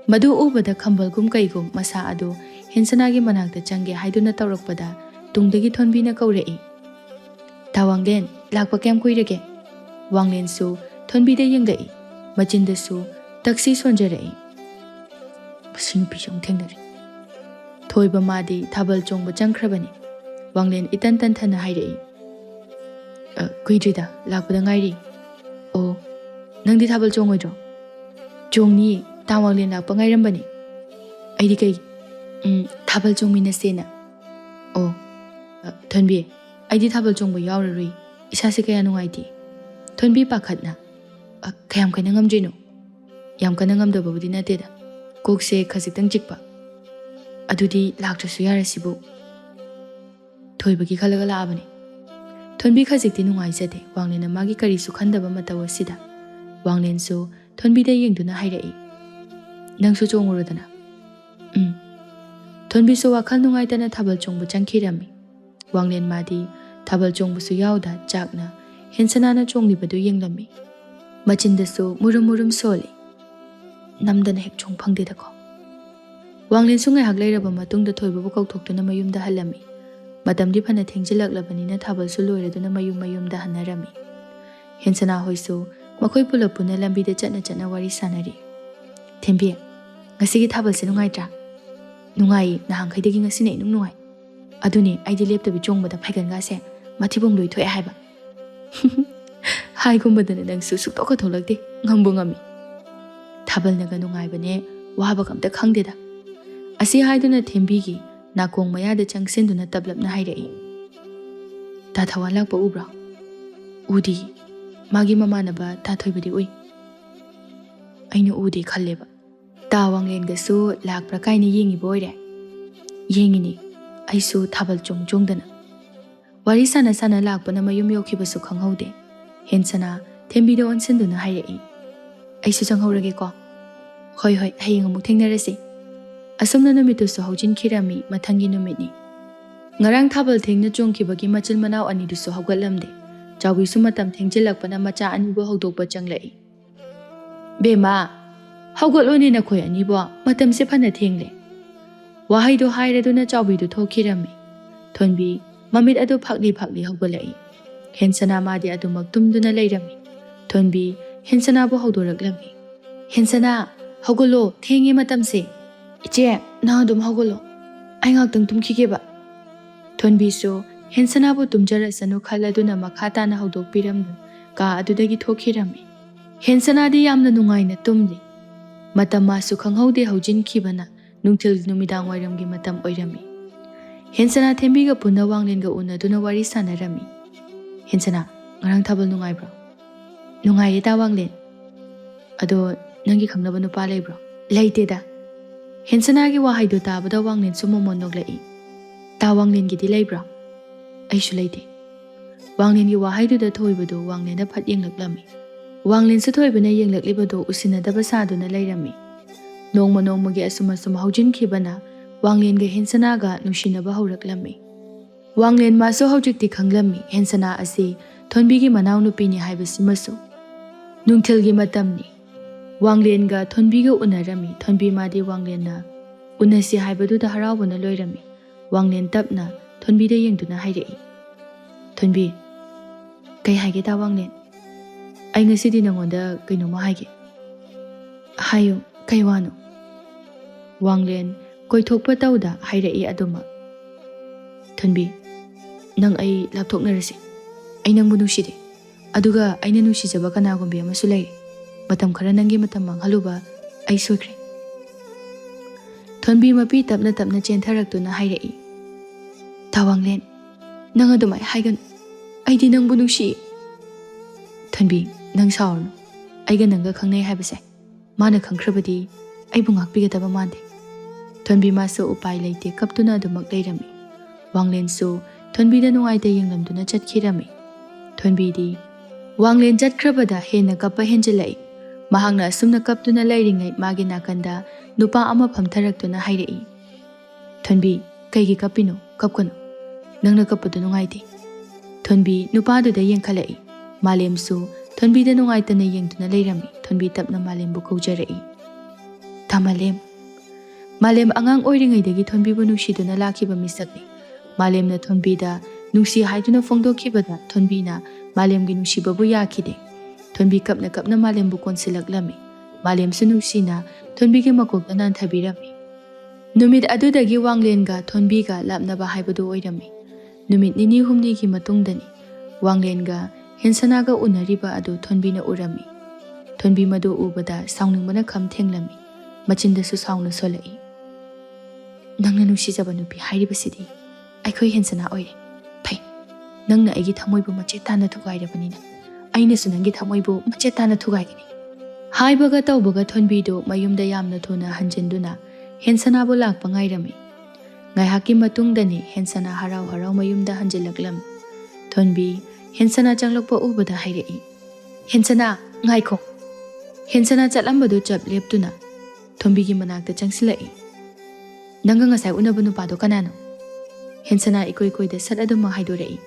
Madu ubada khambal gum kaigum masa adu Hensana gi manakta change haiduna tawrakpada tungdagi Thonbi na kaurei. Ta wanglen lakpa kem kuirage? Wanglen su Thonbi da yenglai. Machinda su taksi sonjarei. Basing pishong thengnari. Thoiba madi thabal chongba changkhrabani. Wanglen itan thana hairei. Kuidrida lakpada ngairi. O, nangdi thabal chongoidro. Chongni ta wanglen lakpa ngairambani. Aidi kai thabal chongmina sena. O, Thonbi, aidi thabal chongba yaurarui. Isase kaya nungaiti. Thonbi pakhatna. Kayam kana ngamjino. Yam kana ngamdababudi nateda. Kokse khasiktang chikpa. Adudi laktrasu yarasibu. Thoibagi khalaga laabani. Thonbi khajikti nungaijade wanglen magi karisu khandaba matawa sida. Wanglen su Thonbi da yengduna hairai. Nangsu chongurodana. Thonbi su wakhal nungaitana thabal chongbu changkhirami. Wanglen madi thabal chongbu su yauda chakna Hensana na chonglibadu yenglami. Machinda su murum soli. Namdana hek chong phangdeda ko. Wanglen su ngai hak leiraba matungda thoibabu kauthoktuna mayumda halami. Madamdi phana thengjilaklabanina thabal su loiraduna mayumda hanarami. Hensana hoisu makhoi pulap puna lambida chatna wari sanari. Thembi, ngasigi thabal se nungaitra. Nungai nahangkhaidagi ngasine inung nungai. Aduni aidi leptabi chongbada phaigan ga se mathibong loi thoi haiba. Haigumbadana nangsu suktokka tholakde ngambu ngami. Thabal naga nungaibane wahaba kamta khangdeda. Asi haiduna Thembi gi nakong mayada changsenduna tablapna hairai. Ta thawan lakpa ubra. Udi magi mamanaba ta thoibadi ui. Ainu udi khalleba. Ta wanglengda su lakpra kaina yengi boire. Yengini aisu thabal chongdana. Wari sana sana lakpana mayum yaukhibasу khanghode. Hensana Thembida onsinduna hairei. Aisu changhorage ko. Hoi hoi hayeng amuk thengnarase. Asomna numitusu haujinkirami mathangi numitni. Ngarang thabal thengna chongkhibagi machil manau anidusu haugatlamde. Chawbisu matam thengjilakpana macha anibu haudokpa changlai. Bema haugatlone nakhoi anibo matamse phana thengle. Wahaido hairaduna chawbidu thokirami. Thonbi mamit adu phakli haugalai. Hensana madi adu maktumduna lairami. Thonbi hensana bu haudoraklami. Hensana haugalo thengi matamse. Iche na adum haugalo. Ai ngaktang tumkhigeba. Thonbi so hensana bu tumjarasanu khaladuna makhata na haudokpiramnu ka adudagi thokirami. Hensana di yamna nungaina tumli. Matam masu khanghaude haujinkhibana nungthil numidang wairamgi matam oirami. Hensana Thembiga punna wanglenga unaduna wari sanarami. Hensana ngarang thabal nungai bro. Nungai ta wanglen. Ado nangi khangnaba nupa lei bro. Leite da. Hensana gi wahaido tabada wanglen sumomon noglai. Ta wanglen gi di lei bro. Aishu leite. Wanglen gi wahaido da thoibado wanglen da phat yenglak-lami. Wanglen sa thoibana yenglak-libado usinadaba saduna leirami. Nongma gi asuma haujinkhibana Wanglen ga Hensana ga nushinaba hauraklammi. Wanglen maso haujikti khanglammi Hensana asi Thonbigi manau nupini haibasimasu. Nungthilgi matamni. Wanglen ga Thonbiga unarami. Thonbi madi Wanglen na unasi haibadu da haraubana loirami. Wanglen tapna Thonbida yengduna hairei. Thonbi kai haige ta Wanglen. Ai ngasidi nangonda kainoma haige. Hayo kai wano. Wanglen koithokpa tauda hairei aduma. Thonbi nang ai lapthoknarasi. Ai nangbu nushide. Aduga aina nushijaba kanagumbi amasu leire. Matam khara nangi matam manghaluba ai soikre. Thonbi mapi tapna chentharakduna hairei. Ta Wanglen nang adumai haigan aidi nangbu nushi. Thonbi nang saurnu. Aiga nanga khangnai haibase. Mana khangkhrabadi aibu ngakpigadaba mande. Thonbi maso upai leite kaptuna adumak leirami. Wanglen so Thonbida nungaita yenglamduna chatkirami. Thonbi di Wanglen chatkrabada hena kappa henjilai. Mahangna asumna kaptuna leiringai magi nakanda nupa ama phamtharaktuna hairei. Thonbi kaigi kapino kapkano. Nangna kappadu nungaite. Thonbi nupadu da yengkhalai. Malem so Thonbida nungaitana yengduna leirami. Thonbi tapna malembu kaujarei. Tamalem Malem angang oiringaidagi Thonbibu nushiduna lakiba misakni. Malemna Thonbida nusi haiduna fongdokhibada Thonbina malemgi nushibabu yakhide. Thonbi kapna malembu konsilaklami. Malem su nusina Thonbigi makokda nanthabirami. Numit adudagi Wanglenga Thonbiga lapnaba haibadu oirami. Numit nini humnigi matungdani. Wanglenga Hensanaga unariba adu Thonbina urami. Thonbi madu ubada sauningmana kham thenglami. Machindasu sauna solai. Nangna nusijaba nupi hairibasidi aikhoi Hensana oire. Phai nangna aigi thamoibu machetana thugairabanina ainasu nangi thamoibu machetana thugaigani. Haibaga taubaga Thonbido mayumda yamna thuna hanjinduna Hensana bu lakpa ngairami. Ngaihaki matungdani Hensana harau mayumda hanjilaklam. Thonbi Hensana changlakpa ubada hairei. Hensana ngaikho. Hensana chatlambadu chap leptuna Thonbigi manakta changsilai. Nanga ngasai unaba nupado kanano. Hensana ikoi-koida sat aduma haidorei.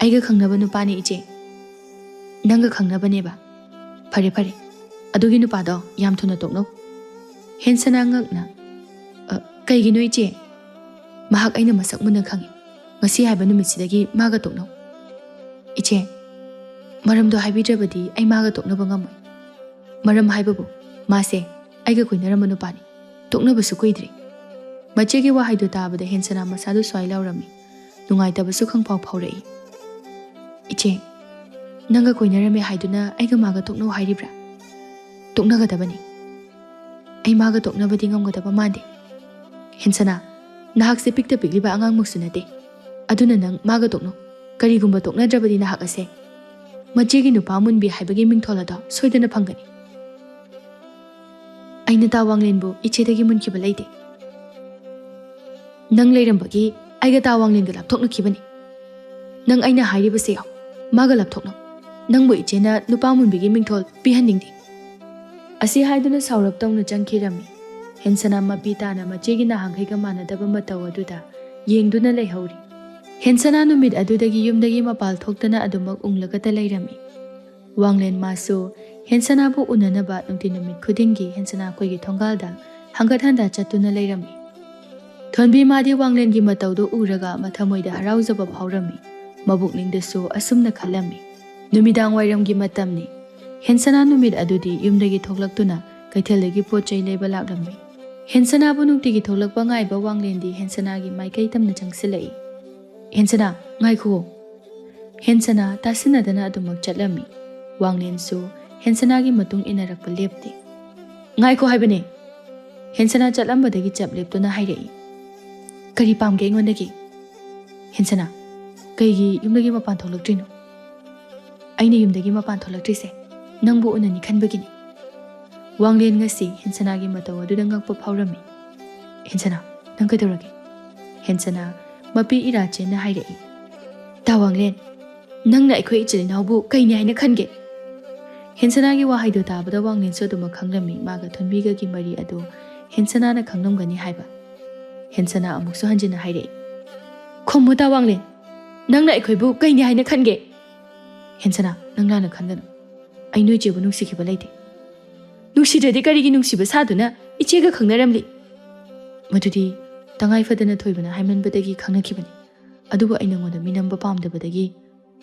Aiga khangnaba nupani iche. Nanga khangnabaneba. Phare. Adugi nupado yam thuna tokno. Hensana ngakna. Kaigino iche. Mahak aina masak muna khangi. Ngasi haiba numitsidagi maga tokno. Iche. Maramdo haibidrabadi ai maga toknaba ngamoi. Maram haibabu mase aiga koinaramba nupani. Toknabasu koidri. Machegi wahaido tabada Hensana masadu swai laurami. Nungaidabasu khangpau phaurei. Iche nanga koinarame haiduna aiga maga tokno hairibra. Toknagadabani. Ai maga toknabadi ngamgadaba mande. Hensana nahakse pikta pikliba angang muksunate. Aduna nang maga tokno. Karigumba toknadrabadi nahak ase. Machegi nupa munbi haibagi mingtholada soidana phangani. Aina ta Wanglenbu ichedagi munkiba leite. Nang leirambagi aiga ta Wanglenga lapthoknakhibani. Nang aina hairibase yaw maga lapthokno nangbu ichena nupa munbigi mingthol pihaningdi asi haiduna saurap tawna changkhirami hensana mapi tana machegi na hanghaiga manadaba mataw aduda yengduna leihori hensana numit adudagi yumdagi mapal thoktana adumak unglagata leirami wanglen masu hensana bu unanaba nungti numit khudingi hensana koigi thongalda hangat handa chatuna leirami thonbi madi wanglen gi matawdo uraga mathamoida haraujaba phawrami mabukningdasu asumna khalami numidang wairamgi matamni hensana numit adudi yumdagi thoklaktuna kaithelagi pochai leiba laklami hensana bu nungtigi tholakpa ngaiba wanglendi hensana gi maikai tamna changsilai hensana ngaikho hensana tasinadana adumak chatlami wanglen su hensana gi matung inarakpa lepti ngaikho haibane hensana chatlambadagi chapleptuna hairei kari pamge ngondagi hensana kaigi yumdagi mapan tholaktrino aina yumdagi mapan tholaktrise nangbu unani khanbagini wanglen ngasi hensana gi mataw aduda ngakpa phawrami hensana nang kadorage hensana mapi ira chena hairei ta wanglen nangna aikhoi ichilinabu kaini haina khange hensana gi wahaido tabada wanglen soduma khanglami maga thonbiga gi mari adu hensana na khangnamgani haiba hensana amuksu hanjina hairei khommu ta wanglen nangna aikhoi kaini haina khange hensana nangna na khandanu ai noi jebu nungsikhiba leite nungsidadi karigi nungsiba saduna ichega khangnaramli madudi tangai fadana thoibana haimanbadagi khangnakhibani adubu aina ngonda minamba pamdabadagi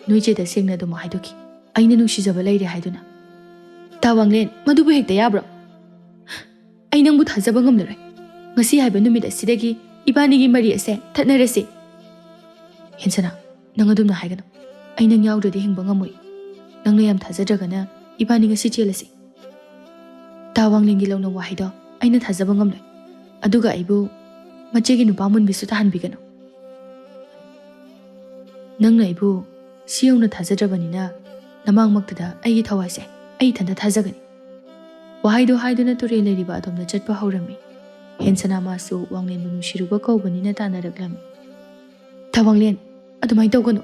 noijeda sengna dum haidoki aina nungsijaba leire haiduna tawanglen madubu hekta yabro ai nangbu thajaba ngamlare ngasi haiba numit asidagi ibanigi mari ase thatnarase hensana nang adumna haigano ai nang yaudradi hingba ngamoi nangna yam thajadragana ibani ngasi chelasi tawanglengi lawna wahaido aina thajaba ngamlai aduga aibu machegi nupa munbisu tahanbigano nangna aibu siyongna thajadrabanina namangmaktada aigi thawaise ai thanda thajagani wahaido haiduna ture leiriba adomna chatpa haurami hensana masu wanglen bu nushiruba kawbanina tanaraklami tawanglen adumai tawgano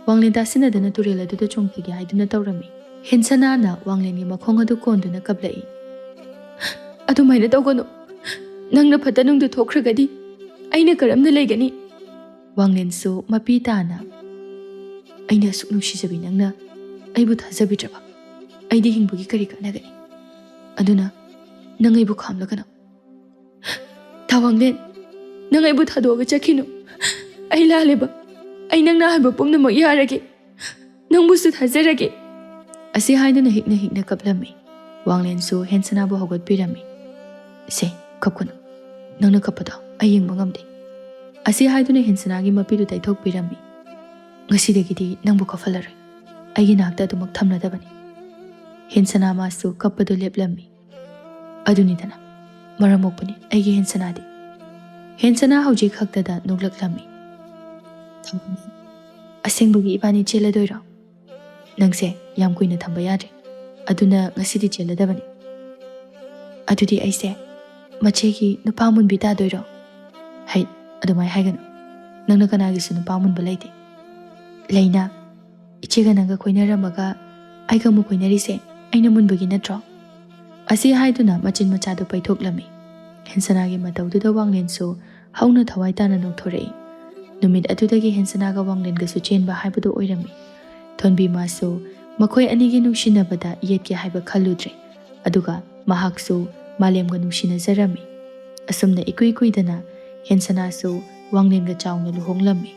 wanglen tasinadana ture laduda chongthigi haiduna tawrami hensana na wanglen gi makhong adu konduna kablai adumaina tawgano nangna phatanungdu thokhragadi aina karamna leigani wanglen su mapi tana aina suknu shijabi nangna aibu thajabitraba aidi hingbugi kari kanagani aduna nangaibu khamlagana tawanglen nangaibu thadoga chakhinu ai laleba ai nangna haiba pumnamak yarage nangbusu thajarage asi haiduna hikna kaplami wanglen su hensana bu hogot pirami se kapkunu nangna kapado ai yengba ngamde asi haiduna hensana gi mapidu taithok pirami ngasidagidi nangbu kafalare aigi nakta dumak thamnadabani hensana masu kapado leplami adunidana maramokpani aigi hensanadi hensana hauji khaktada nuglaklami asengbugi ibani cheladoiro nangse yam kuina thamba yadre aduna ngasidi cheladabani adudi aise machegi nupa munbi tadoiro hai adumai haigano nangna kanagi su nupa munba leite leina ichega nanga koinaramaga aiga mu koinarise aina munbagi natro asi haiduna machin machado paithoklami hensana gi matawduda wanglen su hauna thawai tana nokthorei numit adudagi hensana ga wanglen ga su chenba haibadu oirami thonbi masu makhoi anigi nungsinabada yetke haiba khaludre aduga mahaksu malemga nungsina jarami asumna ikui kuidana hensana su wanglen ga chawna luhonglami